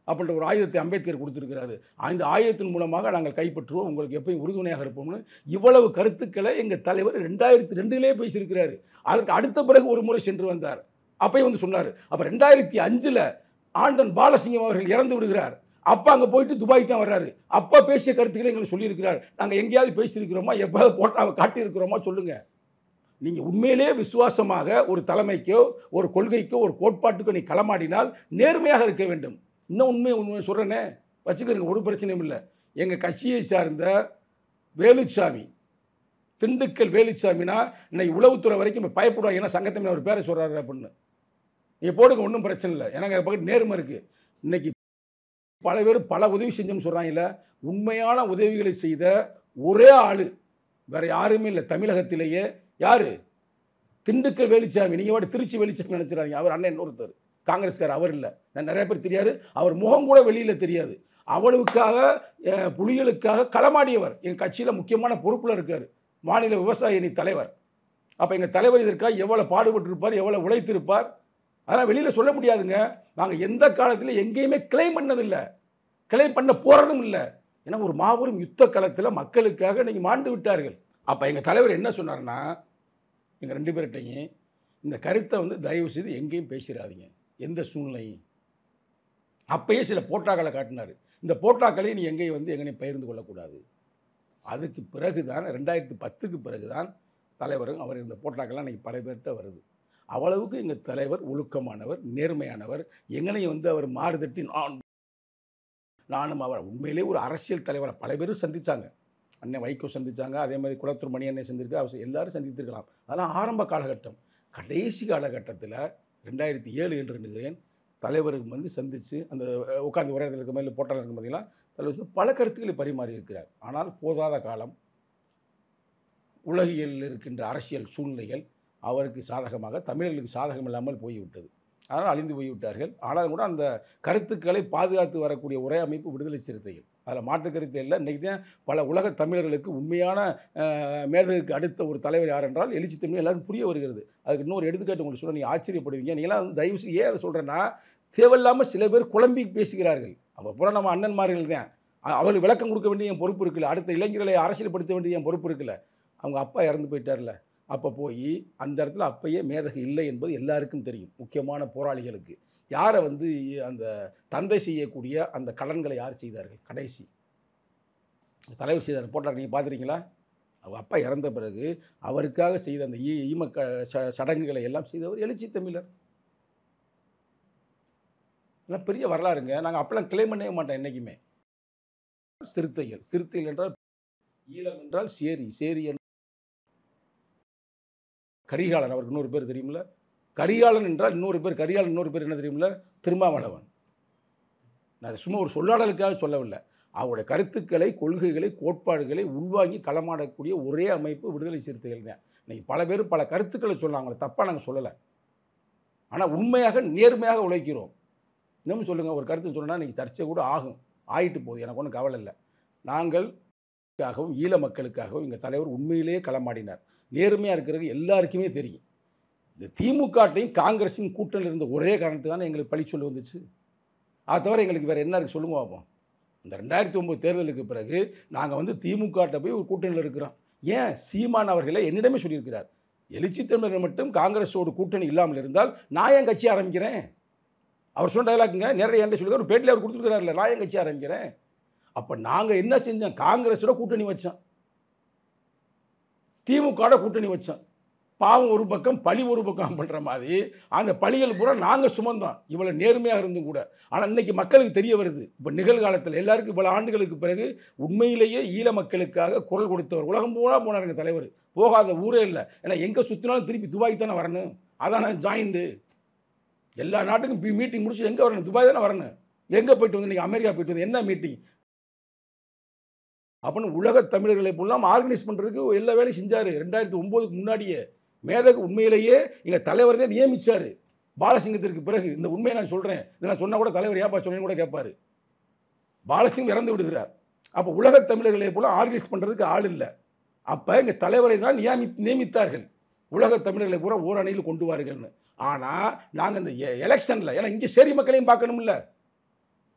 அப்படின்ற ஒரு ஆயுதத்தை அம்பேத்கர் கொடுத்துருக்கிறாரு. அந்த ஆயுதத்தின் மூலமாக நாங்கள் கைப்பற்றுவோம், உங்களுக்கு எப்பயும் உறுதுணையாக இருப்போம்னு இவ்வளவு கருத்துக்களை எங்கள் தலைவர் 2002 பேசியிருக்கிறாரு. அதற்கு அடுத்த பிறகு ஒரு முறை சென்று வந்தார். அப்பயும் வந்து சொன்னார். அப்போ 2005 ஆண்டன் பாலசிங்கம் அவர்கள் இறந்து விடுகிறார். அப்போ அங்கே போயிட்டு துபாய் தான் வர்றாரு. அப்போ பேசிய கருத்துக்களை எங்களுக்கு சொல்லியிருக்கிறார். நாங்கள் எங்கேயாவது பேசியிருக்கிறோமா, எப்போயாவது போட்டாவை காட்டியிருக்கிறோமா சொல்லுங்கள். நீங்கள் உண்மையிலே விசுவாசமாக ஒரு தலைமைக்கோ ஒரு கொள்கைக்கோ ஒரு கோட்பாட்டுக்கோ நீ களமாடினால் நேர்மையாக இருக்க வேண்டும். இன்னும் உண்மை சொல்கிறேனே, வச்சுக்கிறேங்க, ஒரு பிரச்சனையும் இல்லை. எங்கள் கட்சியை சார்ந்த வேலுச்சாமி, திண்டுக்கல் வேலுச்சாமினா இன்னைக்கு உளவுத்துறை வரைக்கும் இப்போ பயப்படுவாங்க. ஏன்னா சங்கத்தமிழ் அவர் பேரை சொல்கிறாரு அப்படின்னு. நீங்கள் போடுங்க, ஒன்றும் பிரச்சனை இல்லை. எனக்கு பக்கத்து நேர்மை இருக்குது. இன்றைக்கி பல பேர் பல உதவி செஞ்சோம்னு சொல்கிறாங்கல்ல, உண்மையான உதவிகளை செய்த ஒரே ஆள் வேறு யாருமே இல்லை தமிழகத்திலேயே. யார்? திண்டுக்கல் வேலுச்சாமி. நீங்கள் வாடி திருச்சி வேலுச்சாமி நினச்சிடாதீங்க, அவர் அண்ணன் இன்னொருத்தர் காங்கிரஸ்கார். அவர் இல்லை, நான் நிறைய பேர் தெரியாது, அவர் முகம் கூட வெளியில் தெரியாது. அவ்வளவுக்காக புலிகளுக்காக களமாடியவர். எங்கள் கட்சியில் முக்கியமான பொறுப்பில் இருக்கார், மாநில விவசாய அணி தலைவர். அப்போ எங்கள் தலைவர் இதற்காக எவ்வளோ பாடுபட்டிருப்பார், எவ்வளோ உழைத்திருப்பார். அதெல்லாம் வெளியில் சொல்ல முடியாதுங்க. நாங்கள் எந்த காலத்தில் எங்கேயுமே கிளைம் பண்ணதில்லை, கிளைம் பண்ண போகிறதும் இல்லை. ஏன்னா ஒரு மாபெரும் யுத்த களத்தில் மக்களுக்காக நீங்கள் மாண்டு விட்டார்கள். அப்போ எங்கள் தலைவர் என்ன சொன்னார்னா, எங்கள் 2 பேர்கிட்டையும் இந்த கருத்தை வந்து தயவு செய்து எங்கேயும் பேசிடாதீங்க, எந்த சூழ்நிலையும். அப்பயே சில போட்டாக்களை காட்டினார். இந்த போட்டாக்களையும் நீ எங்கேயும் வந்து எங்கேயும் பகிர்ந்து கொள்ளக்கூடாது. அதுக்கு பிறகு தான் 2010க்கு பிறகு தான் தலைவரும் அவர் இந்த போட்டாக்கெல்லாம் இன்றைக்கி பல பேர்கிட்ட வருது. அவ்வளவுக்கு எங்கள் தலைவர் ஒழுக்கமானவர், நேர்மையானவர். எங்கனையும் வந்து அவர் மாறுதட்டி நானும் அவர் உண்மையிலே ஒரு அரசியல் தலைவரை பல பேரும் சந்தித்தாங்க. அண்ணன் வைகோ சந்தித்தாங்க, அதே மாதிரி குளத்தூர் மணி அண்ணன் சந்திருக்கு, அவர் எல்லாரும் சந்தித்திருக்கலாம். அதெல்லாம் ஆரம்ப காலகட்டம். கடைசி காலகட்டத்தில் 2007 என்று நினைக்கிறேன், தலைவருக்கு வந்து சந்தித்து அந்த உட்காந்து உரையாடல் இருக்க மாதிரி போட்டால் இருக்கும் பார்த்தீங்கன்னா, தலைவர் பல கருத்துக்களை பரிமாறி இருக்கிறார். ஆனால் போதாத காலம், உலகியல் இருக்கின்ற அரசியல் சூழ்நிலைகள் அவருக்கு சாதகமாக, தமிழர்களுக்கு சாதகம் இல்லாமல் போய்விட்டது. அதனால் அழிந்து போய்விட்டார்கள். ஆனாலும் கூட அந்த கருத்துக்களை பாதுகாத்து வரக்கூடிய ஒரே அமைப்பு விடுதலை சிறுத்தைகள். அதில் மாற்று கருத்து இல்லை. இன்றைக்கி தான் பல உலக தமிழர்களுக்கு உண்மையான மேதகுக்கு அடுத்த ஒரு தலைவர் யார் என்றால் எழுச்சி தமிழ் எல்லாரும் புரிய வருகிறது. அதுக்கு இன்னொரு எடுத்துக்காட்டு உங்களுக்கு சொல்ல நீங்கள் ஆச்சரியப்படுவீங்க. நீங்களாம் தயவு செய்து ஏன் அதை சொல்கிறேன்னா, தேவையில்லாமல் சில பேர் குழம்பி பேசுகிறார்கள். அப்போ பூரா நம்ம அண்ணன்மார்கள் தான். அவர்களுக்கு விளக்கம் கொடுக்க வேண்டிய என் பொறுப்பு இருக்குல்ல, அடுத்த இளைஞர்களை அரசியல்படுத்த வேண்டிய என் பொறுப்பு இருக்குல்ல. அவங்க அப்பா இறந்து போயிட்டார்ல, அப்போ போய் அந்த இடத்துல அப்பயே மேதகு இல்லை என்பது எல்லாருக்கும் தெரியும். முக்கியமான போராளிகளுக்கு யாரை வந்து அந்த தந்தை செய்யக்கூடிய அந்த கடன்களை யார் செய்தார்கள்? கடைசி தலைவர் செய்தார் போட்டார். நீங்கள் பார்த்துறீங்களா? அவங்க அப்பா இறந்த பிறகு அவருக்காக செய்த அந்த ஈம சடங்குகளை எல்லாம் செய்தவர் எழுச்சி தமிழர். எல்லாம் பெரிய வரலாறுங்க. நாங்கள் அப்பெல்லாம் கிளைம் பண்ணவே மாட்டோம் என்றைக்குமே. சிறுத்தைகள், சிறுத்தைகள் என்றால் ஈழம் என்றால் சேரி, சேரி என்றால் கரிகாலன். அவருக்கு இன்னொரு பேர் தெரியுமில்ல? கரிகாலன் என்றால் இன்னொரு பேர், கரிகாலன் இன்னொரு பேர் என்ன தெரியுமில்ல? திருமாவளவன். நான் சும்மா ஒரு சொல்லாடலுக்காக சொல்லவில்லை. அவருடைய கருத்துக்களை, கொள்கைகளை, கோட்பாடுகளை உள்வாங்கி களமாடக்கூடிய ஒரே அமைப்பு விடுதலை சிறுத்தைகள் தான். இன்றைக்கி பல பேர் பல கருத்துக்களை சொல்லலாம், அவங்களை தப்பாக நாங்கள் சொல்லலை. ஆனால் உண்மையாக நேர்மையாக உழைக்கிறோம். இன்னும் சொல்லுங்கள், ஒரு கருத்து சொன்னால் இன்றைக்கி சர்ச்சை கூட ஆகும், ஆகிட்டு போகுது, எனக்கு ஒன்றும் கவலை இல்லை. நாங்கள் ஈழ மக்களுக்காகவும் எங்கள் தலைவர் உண்மையிலேயே களமாடினார். நேர்மையாக இருக்கிறது எல்லாருக்குமே தெரியும். இந்த திமுகட்டையும் காங்கிரஸின் கூட்டணியில் இருந்த ஒரே காரணத்துக்கு தானே எங்களுக்கு பழி சொல்லி வந்துச்சு. அதை தவிர எங்களுக்கு வேறு என்ன இருக்குது சொல்லுங்க பார்ப்போம். இந்த 2009 தேர்தலுக்கு பிறகு நாங்கள் வந்து திமுகட்ட போய் ஒரு கூட்டணியில் இருக்கிறோம். ஏன் சீமான் அவர்களை என்னிடமே சொல்லியிருக்கிறார், எழுச்சி தமிழர் மட்டும் காங்கிரஸோடு கூட்டணி இல்லாமல் இருந்தால் நான் ஏன் கட்சி ஆரம்பிக்கிறேன்? அவர் சொன்ன டைலாக்குங்க, நிறைய என்ன சொல்லுங்க, ஒரு பேட்டில் அவர் கொடுத்துருக்கிறார்ல, நான் ஏன் கட்சி ஆரம்பிக்கிறேன்? அப்போ நாங்கள் என்ன செஞ்சோம்? காங்கிரஸோட கூட்டணி வச்சோம், திமுகவோட கூட்டணி வச்சோம். பாவம் ஒரு பக்கம், பழி ஒரு பக்கம் பண்ணுற மாதிரி அந்த பழிகள் பூரா நாங்கள் சுமந்தோம், இவ்வளோ நேர்மையாக இருந்தும் கூட. ஆனால் இன்றைக்கி மக்களுக்கு தெரிய வருது. இப்போ நிகழ்காலத்தில் எல்லாருக்கும் பல ஆண்டுகளுக்கு பிறகு உண்மையிலேயே ஈழ மக்களுக்காக குரல் கொடுத்தவர். உலகம் பூரா போனாருங்க தலைவர், போகாத ஊரே இல்லை. ஏன்னா எங்கே சுற்றினாலும் திருப்பி துபாய்க்கு தானே வரணும். அதான ஜாயிண்டு. எல்லா நாட்டுக்கும் மீட்டிங் முடிச்சு எங்கே வரணும்? துபாய் தானே வரணும். எங்கே போயிட்டு வந்து இன்றைக்கி அமெரிக்கா போயிட்டு வந்து என்ன மீட்டிங்? அப்படின்னு உலக தமிழர்களை போலாம் ஆர்கனைஸ் பண்ணுறதுக்கு எல்லா வேலையும் செஞ்சார். 2009க்கு முன்னாடியே மேதகு உண்மையிலேயே எங்கள் தலைவர் தான் நியமித்தார். பாலசிங்கத்திற்கு பிறகு இந்த உண்மையை நான் சொல்கிறேன், இதெல்லாம் சொன்னால் கூட தலைவர் ஏப்பா சொன்னேன்னு கூட கேட்பார். பாலசிங்கம் இறந்து விடுகிறார். அப்போ உலக தமிழர்களை போல ஆர்கனைஸ் பண்ணுறதுக்கு ஆள் இல்லை. அப்போ எங்கள் தலைவரை தான் நியமித்தார்கள், உலக தமிழர்களை பூரா ஓரணியில் கொண்டு வாருங்கள்னு. ஆனால் நாங்கள் இந்த எலெக்ஷனில், ஏன்னா இங்கே சேரி மக்களையும் பார்க்கணும்ல,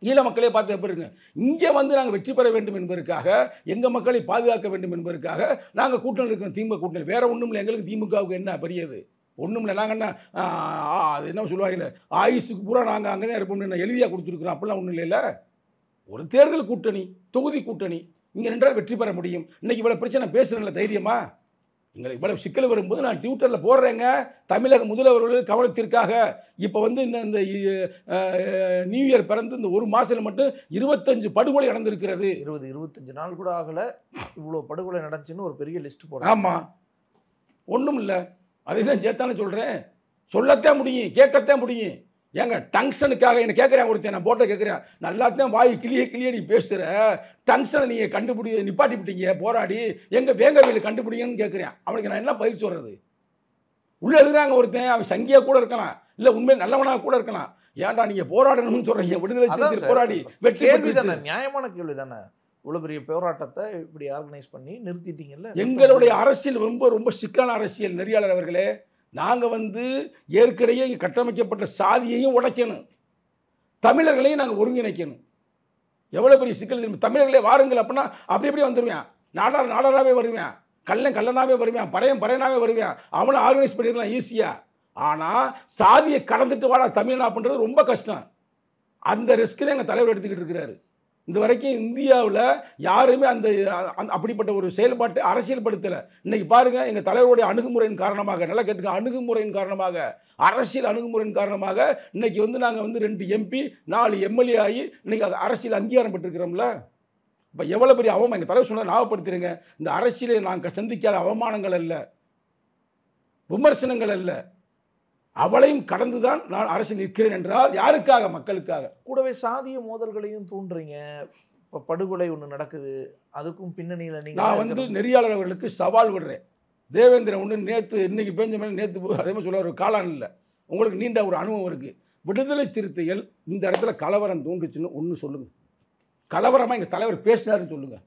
ஈழ மக்களே பார்த்து பாருங்க, இங்கே வந்து நாங்கள் வெற்றி பெற வேண்டும் என்பதற்காக, எங்கள் மக்களை பாதுகாக்க வேண்டும் என்பதற்காக நாங்கள் கூட்டணி இருக்கிறோம். திமுக கூட்டணி வேறு ஒன்றும் இல்லை. எங்களுக்கு திமுகவுக்கு என்ன பெரியது? ஒன்றும் இல்லை. நாங்கள் என்ன அது என்ன சொல்லுவாங்க, ஆயுசுக்கு பூரா நாங்கள் அங்கே தான் இருப்போம்னு எழுதியாக கொடுத்துருக்குறோம். அப்படிலாம் ஒன்றும் இல்லைல்ல. ஒரு தேர்தல் கூட்டணி, தொகுதி கூட்டணி, இங்கே நின்றால் வெற்றி பெற முடியும். இன்றைக்கி இவ்வளோ பிரச்சனை பேசுகிறேன்ல, தைரியமா? எங்களுக்கு இவ்வளவு சிக்கல் வரும்போது நான் ட்விட்டரில் போடுறேங்க, தமிழக முதல்வர்கள் கவனத்திற்காக. இப்போ வந்து இந்த நியூ இயர் பிறந்து இந்த ஒரு மாதத்தில் மட்டும் 25 படுகொலை நடந்திருக்கிறது. 25 நாள் கூட ஆகலை, இவ்வளோ படுகொலை நடந்துச்சுன்னு ஒரு பெரிய லிஸ்ட் போடுறேன். ஆமாம், ஒன்றும் இல்லை. அதை தான் சேர்த்தானே சொல்கிறேன். சொல்லத்தான் முடியும், கேட்கத்தான் முடியும். ஏங்க டங்ஷனுக்காக என்ன கேட்குறேன் ஒருத்தன், நான் போட்ட கேட்குறேன், நல்லாத்தான் வாய் கிளியே நீ பேசுகிற, டங்ஷனை நீங்கள் நிப்பாட்டி விட்டீங்க போராடி, எங்கள் வேங்கவையில் கண்டுபிடிங்கன்னு கேட்குறேன். அவனுக்கு நான் என்ன பதில் சொல்கிறது? உள்ளே எழுதுறாங்க ஒருத்தன், அவன் சங்கியாக கூட இருக்கலாம், இல்லை உண்மையை நல்லவனாக கூட இருக்கலாம். ஏன்டா நீங்கள் போராடணும்னு சொல்கிறீங்க? விடுதலை சிறுத்தைகள் போராடி வெற்றி கேள்வி தானே, நியாயமான கேள்வி தானே. இவ்வளோ பெரிய போராட்டத்தை இப்படி ஆர்கனைஸ் பண்ணி நிறுத்திட்டீங்கல்ல. எங்களுடைய அரசியல் ரொம்ப ரொம்ப சிக்கலான அரசியல். நெறியாளர் அவர்களே, நாங்கள் வந்து ஏற்கனவே இங்கே கட்டமைக்கப்பட்ட சாதியையும் உடைக்கணும், தமிழர்களையும் நாங்கள் ஒருங்கிணைக்கணும். எவ்வளோ பெரிய சிக்கல் தெரியும். தமிழர்களே வாருங்கள் அப்படின்னா அப்படி அப்படியே வந்துடுவேன். நாடாராகவே வருவேன், கல்லனாகவே வருவேன், பறையனாகவே வருவேன். அவனை ஆர்கனைஸ் பண்ணிடலாம் ஈஸியாக. ஆனால் சாதியை கடந்துட்டு வாடா தமிழ்னா அப்படின்றது ரொம்ப கஷ்டம். அந்த ரிஸ்க்கு தான் எங்கள் தலைவர் எடுத்துக்கிட்டு இருக்கிறாரு. இந்த வரைக்கும் இந்தியாவில் யாருமே அந்த அப்படிப்பட்ட ஒரு செயல்பாட்டை அரசியல்படுத்தலை. இன்றைக்கி பாருங்கள், எங்கள் தலைவருடைய அணுகுமுறையின் காரணமாக, நல்லா கேட்டுக்க, அணுகுமுறையின் காரணமாக, அரசியல் அணுகுமுறையின் காரணமாக இன்றைக்கி வந்து நாங்கள் வந்து 2 MP 4 MLA ஆகி இன்றைக்கி அரசியல் அங்கீகாரம் பெற்றிருக்கிறோம்ல. இப்போ எவ்வளோ பெரிய அவமானம். எங்கள் தலைவர் சொன்ன ஞாபகப்படுத்துறீங்க, இந்த அரசியலை நாங்கள் சந்திக்காத அவமானங்கள் அல்ல, விமர்சனங்கள் அல்ல, அவளையும் கடந்துதான் நான் அரசியல் நிற்கிறேன் என்றால் யாருக்காக? மக்களுக்காக. கூடவே சாதிய மோதல்களையும் தூண்டுறீங்க. இப்போ படுகொலை ஒன்று நடக்குது, அதுக்கும் பின்னணியில் நீங்கள் நான் வந்து நெறியாளர் அவர்களுக்கு சவால் விடுறேன். தேவேந்திரன் ஒன்று நேற்று இன்னைக்கு பேஞ்ச மேலே நேற்று அதே மாதிரி சொல்ல ஒரு காலான் இல்லை, உங்களுக்கு நீண்ட ஒரு அனுபவம் இருக்குது. விடுதலை சிறுத்தைகள் இந்த இடத்துல கலவரம் தூண்டுச்சுன்னு ஒன்று சொல்லுங்கள். கலவரமாக எங்கள் தலைவர் பேசினாருன்னு சொல்லுங்கள்.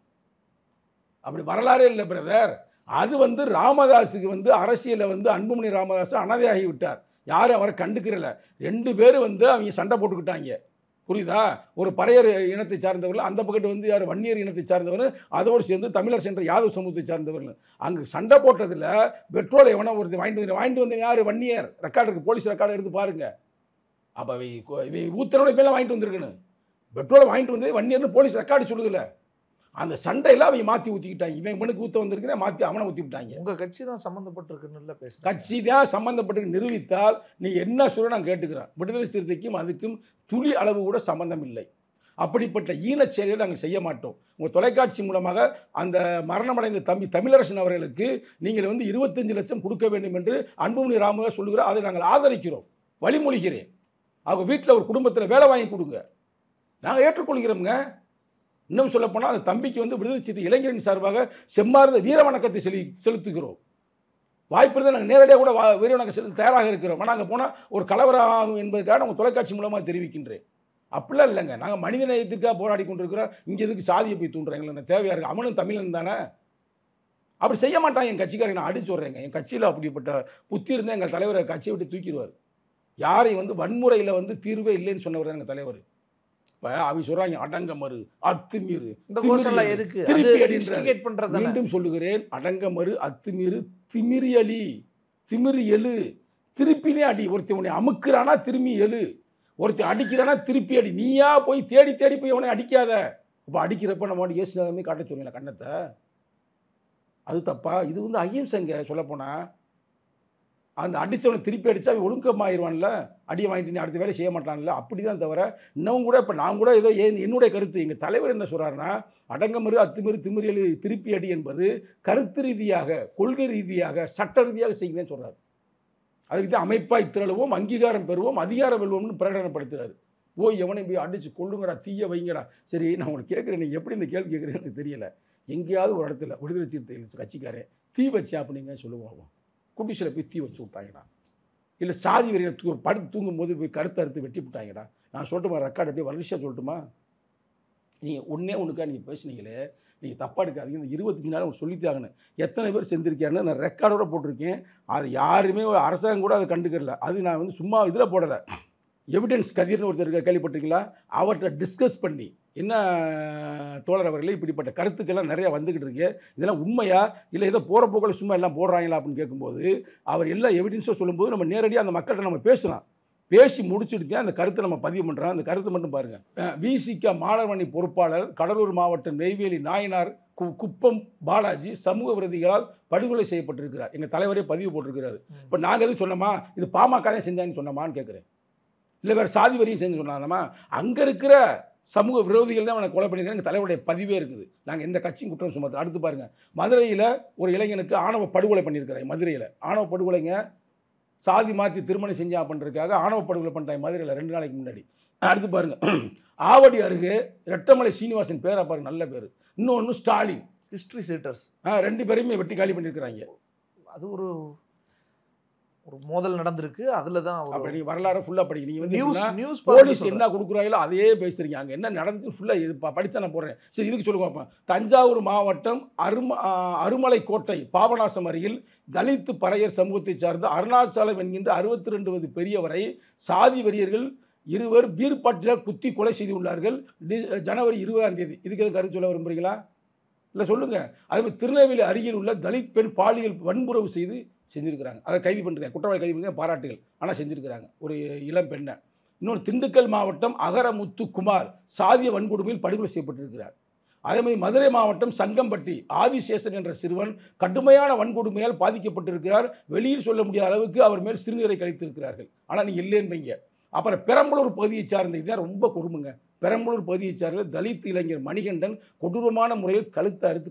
அப்படி வரலாறே இல்லை பிரதர். அது வந்து ராமதாஸுக்கு வந்து அரசியலில் வந்து அன்புமணி ராமதாஸ் அனாதையாகி விட்டார். யாரும் அவரை கண்டுக்கிறல. 2 பேர் வந்து அவங்க சண்டை போட்டுக்கிட்டாங்க, புரியுதா? ஒரு பறையர் இனத்தை சார்ந்தவர்கள், அந்த பக்கத்து வந்து யார் வன்னியர் இனத்தை சார்ந்தவர், அதோடு சேர்ந்து தமிழர் சென்ற யாதவ் சமூகத்தை சார்ந்தவர்கள். அங்கே சண்டை போட்டதில் பெட்ரோலை எவனோ ஒருத்தர் வாங்கிட்டு வந்து யார்? வன்னியர். ரெக்கார்டு இருக்குது, போலீஸ் ரெக்கார்டு எடுத்து பாருங்கள். அப்போ இவை ஊத்தனோட மேலே வாங்கிட்டு வந்திருக்கணும். பெட்ரோலை வாங்கிட்டு வந்து வன்னியர்னு போலீஸ் ரெக்கார்டு சொல்லுதில்ல. அந்த சண்டையில் அவங்க மாற்றி ஊற்றிக்கிட்டாங்க. இவன் மனுக்கு ஊற்ற வந்திருக்கிறேன், மாற்றி அவனை ஊற்றி விட்டாங்க. உங்கள் கட்சி தான் சம்மந்தப்பட்டிருக்குன்னு பேச, கட்சி தான் சம்மந்தப்பட்டு நிரூபித்தால் நீ என்ன சொல்ல நான் கேட்டுக்கிறேன். விடுதலை சிறுத்தைக்கும் அதுக்கும் துளி அளவு கூட சம்மந்தம் இல்லை. அப்படிப்பட்ட ஈனச் செயல்களை நாங்கள் செய்ய மாட்டோம். உங்கள் தொலைக்காட்சி மூலமாக அந்த மரணமடைந்த தம்பி தமிழரசன் அவர்களுக்கு நீங்கள் வந்து 25 லட்சம் கொடுக்க வேண்டும் என்று அன்புமணி ராமதாஸ் சொல்லுகிறார். அதை நாங்கள் ஆதரிக்கிறோம், வழிமொழிகிறேன். அவங்க வீட்டில் ஒரு குடும்பத்தில் வேலை வாங்கி கொடுங்க, நாங்கள் ஏற்றுக்கொள்கிறோங்க. இன்னும் சொல்லப்போனால் அந்த தம்பிக்கு வந்து விடுதலை சிறுத்தை இளைஞரின் சார்பாக செம்மார்ந்த வீர வணக்கத்தை செலுத்துகிறோம். வாய்ப்பு இருந்தால் நாங்கள் நேரடியாக கூட வீர வணக்கம் செலுத்த தயாராக இருக்கிறோம். ஆனால் அங்கே போனால் ஒரு கலவரம் ஆகும் என்பதற்காக உங்கள் தொலைக்காட்சி மூலமாக தெரிவிக்கின்றேன். அப்படிலாம் இல்லைங்க, நாங்கள் மனித நேயத்திற்காக போராடி கொண்டிருக்கிறோம். இங்கே எதுக்கு சாதியை போய் தூண்டுறாங்களே, தேவையாக இருக்குது. அவனும் தமிழன் தானே, அப்படி செய்ய மாட்டான் என் கட்சிக்காரங்க. நான் அடிச்சு விட்றேங்க, என் கட்சியில் அப்படிப்பட்ட புத்தி இருந்தால் எங்கள் தலைவரை கட்சியை விட்டு தூக்கிடுவார். யாரையும் வந்து வன்முறையில் வந்து தீர்வே இல்லைன்னு சொன்னவர் தான் எங்கள் தலைவர். இப்போ அவங்க சொல்கிறாங்க அடங்கமறு, அத்துமீறு, திருப்பி அடி. மீண்டும் சொல்லுகிறேன், அடங்கமறு, அத்துமீறு, திமிரி அலி, திமிரி எழு, திருப்பினே அடி. ஒருத்தி உன்னை அமுக்குறானா திரும்பி எழு, ஒருத்தி அடிக்கிறானா திருப்பி அடி. நீயா போய் தேடி தேடி போய் அவனை அடிக்காத. இப்போ அடிக்கிறப்ப நம்ம ஏசுனாலுமே காட்ட சொன்னீங்களா கண்ணத்தை? அது தப்பா? இது வந்து அஹிம்சைங்க. சொல்லப்போனால் அந்த அடித்தவனை திருப்பி அடித்தா அவன் ஒழுக்கமாயிருவான்ல, அடியை வாங்கிட்டு நீ அடுத்த வேலை செய்ய மாட்டான்ல. அப்படி தான் தவிர இன்னும் கூட இப்போ நான் கூட ஏதோ என்னுடைய கருத்து, எங்கள் தலைவர் என்ன சொல்கிறாருன்னா, அடங்கமறு, அத்துமீறு, திமிரியலு, திருப்பி அடி என்பது கருத்து ரீதியாக, கொள்கை ரீதியாக, சட்ட ரீதியாக செய்யுங்கன்னு சொல்கிறார். அதுக்கு தான் அமைப்பாய் திரளுவோம், அங்கீகாரம் பெறுவோம், அதிகாரம் வெல்வோம்னு பிரகடனப்படுத்துகிறாரு. எவனை போய் அடித்து கொள்ளுங்கடா, தீய வைங்கடா. சரி, நான் உங்களுக்கு கேட்குறேன், நீங்கள் எப்படி இந்த கேள்வி கேட்குறேன்னு எனக்கு தெரியல. எங்கேயாவது ஒரு இடத்துல விடுதலை சிறுத்தைகள் கட்சிக்காரன் தீ வச்சா அப்படிங்க சொல்லுவாங்க, குடிசில் போய் தீ வச்சு விட்டாங்கடா, இல்லை சாதி வரையில் படுத்து தூங்கும்போது போய் கருத்தை அறுத்து வெட்டி விட்டாங்கடா. நான் சொல்லட்டுமா, ரெக்கார்டு அப்படியே வரிசையாக சொல்லட்டுமா? நீங்கள் ஒன்றுக்கா நீங்கள் பேசுனீங்களே, நீங்கள் தப்பாக எடுக்காதீங்க. இந்த 25 நாள் உங்களுக்கு சொல்லித்தாங்கன்னு எத்தனை பேர் செஞ்சுருக்காங்கன்னு நான் ரெக்கார்டோட போட்டிருக்கேன். அது யாருமே அரசாங்கம் கூட அதை கண்டுக்கிறல. அது நான் வந்து சும்மா இதில் போடலை. எவிடன்ஸ் கதிர்னு ஒருத்தர் கேள்விப்பட்டிருக்கீங்களா? அவர்கிட்ட டிஸ்கஸ் பண்ணி, என்ன தோழர் அவர்களே, இப்படிப்பட்ட கருத்துக்கெல்லாம் நிறையா வந்துக்கிட்டு இருக்கு, இதெல்லாம் உண்மையா இல்லை ஏதோ போகிற போக்கில் சும்மா எல்லாம் போடுறாங்களா அப்படின்னு கேட்கும்போது அவர் எல்லா எவிடன்ஸும் சொல்லும்போது நம்ம நேரடியாக அந்த மக்கள்கிட்ட நம்ம பேசலாம். பேசி முடிச்சுட்டு தான் அந்த கருத்தை நம்ம பதிவு பண்ணுறோம். அந்த கருத்தை மட்டும் பாருங்கள். விசிக மாணவரணி பொறுப்பாளர், கடலூர் மாவட்டம் நெய்வேலி நாயனார் குப்பம் பாலாஜி சமூக விரோதிகளால் படுகொலை செய்யப்பட்டிருக்கிறார். எங்கள் தலைவரே பதிவு போட்டிருக்கிறாரு. இப்போ நாங்கள் எதுவும் சொன்னோமா, இது பாமக தான் செஞ்சாங்கன்னு சொன்னோமான்னு கேட்குறேன். இல்லை வேறு சாதி வரியும் செஞ்சு சொன்னாங்கம்மா, அங்கே இருக்கிற சமூக விரோதிகள் தான் அவனை கொலை பண்ணியிருக்காங்க. எங்கள் தலைவருடைய பதிவே இருக்குது. நாங்கள் எந்த கட்சியும் குற்றம் சுமத்துறோம். அடுத்து பாருங்கள், மதுரையில் ஒரு இளைஞனுக்கு ஆணவ படுகொலை பண்ணியிருக்கிறாங்க. மதுரையில் ஆணவ படுகொலைங்க, சாதி மாற்றி திருமணம் செஞ்சா பண்ணுறதுக்காக ஆணவ படுகொலை பண்ணுறாங்க மதுரையில் 2 நாளைக்கு முன்னாடி. அடுத்து பாருங்கள், ஆவடி அருகே ரெட்டமலை சீனிவாசன் பேரை பாருங்கள், நல்ல பேர். இன்னொன்று ஸ்டாலின், ஹிஸ்ட்ரி சீட்டர்ஸ், 2 பேரையுமே வெட்டி காலி பண்ணியிருக்கிறாங்க. அது ஒரு ஒரு மோதல் நடந்திருக்கு. அதுல தான் அப்படி நீ வரலாறு ஃபுல்லாக படிக்க. நீங்கள் வந்து நியூஸ் போலீஸ் என்ன கொடுக்குறாங்களோ அதையே பேசுறீங்க. அங்கே என்ன நடந்துச்சு ஃபுல்லாக இது படித்தா நான் போடுறேன். சரி, இதுக்கு சொல்லுங்க பார்ப்போம். தஞ்சாவூர் மாவட்டம் அருமலை கோட்டை பாபநாசம் அருகில் தலித்து பறையர் சமூகத்தை சார்ந்த அருணாச்சலம் என்கின்ற 62 வயது பெரியவரை சாதி வெறியர்கள் 2 பீர்பாட்டில் குத்தி கொலை செய்துள்ளார்கள். ஜனவரி 20ஆம் தேதி. இதுக்கு எதுவும் கருத்து சொல்ல விரும்புகிறீங்களா? இல்லை சொல்லுங்கள். அதேமாதிரி திருநெல்வேலி அருகில் உள்ள தலித் பெண் பாலியல் வன்புறவு செஞ்சுருக்கிறாங்க. அதை கைது பண்ணுறேன். குற்றவாளி கைது பண்ணி பாராட்டுகள். ஆனால் செஞ்சுருக்கிறாங்க ஒரு இளம் பெண்ணை. இன்னொன்று திண்டுக்கல் மாவட்டம் அகரமுத்து குமார் சாதிய வன்கொடுமையில் படுகொலை செய்யப்பட்டிருக்கிறார். அதேமாதிரி மதுரை மாவட்டம் சங்கம்பட்டி ஆதிசேஷன் என்ற சிறுவன் கடுமையான வன்கொடுமையால் பாதிக்கப்பட்டிருக்கிறார். வெளியில் சொல்ல முடியாத அளவுக்கு அவர் மேல் சிறுநீரை கழித்திருக்கிறார்கள். ஆனால் நீங்கள் இல்லைன்பீங்க. அப்புறம் பெரம்பலூர் பகுதியை சார்ந்த இதுதான் ரொம்ப கொடுமைங்க. பெரம்பலூர் பகுதியை சார்ந்த தலித் இளைஞர் மணிகண்டன் கொடூரமான முறையில் கழுத்தை அறுத்து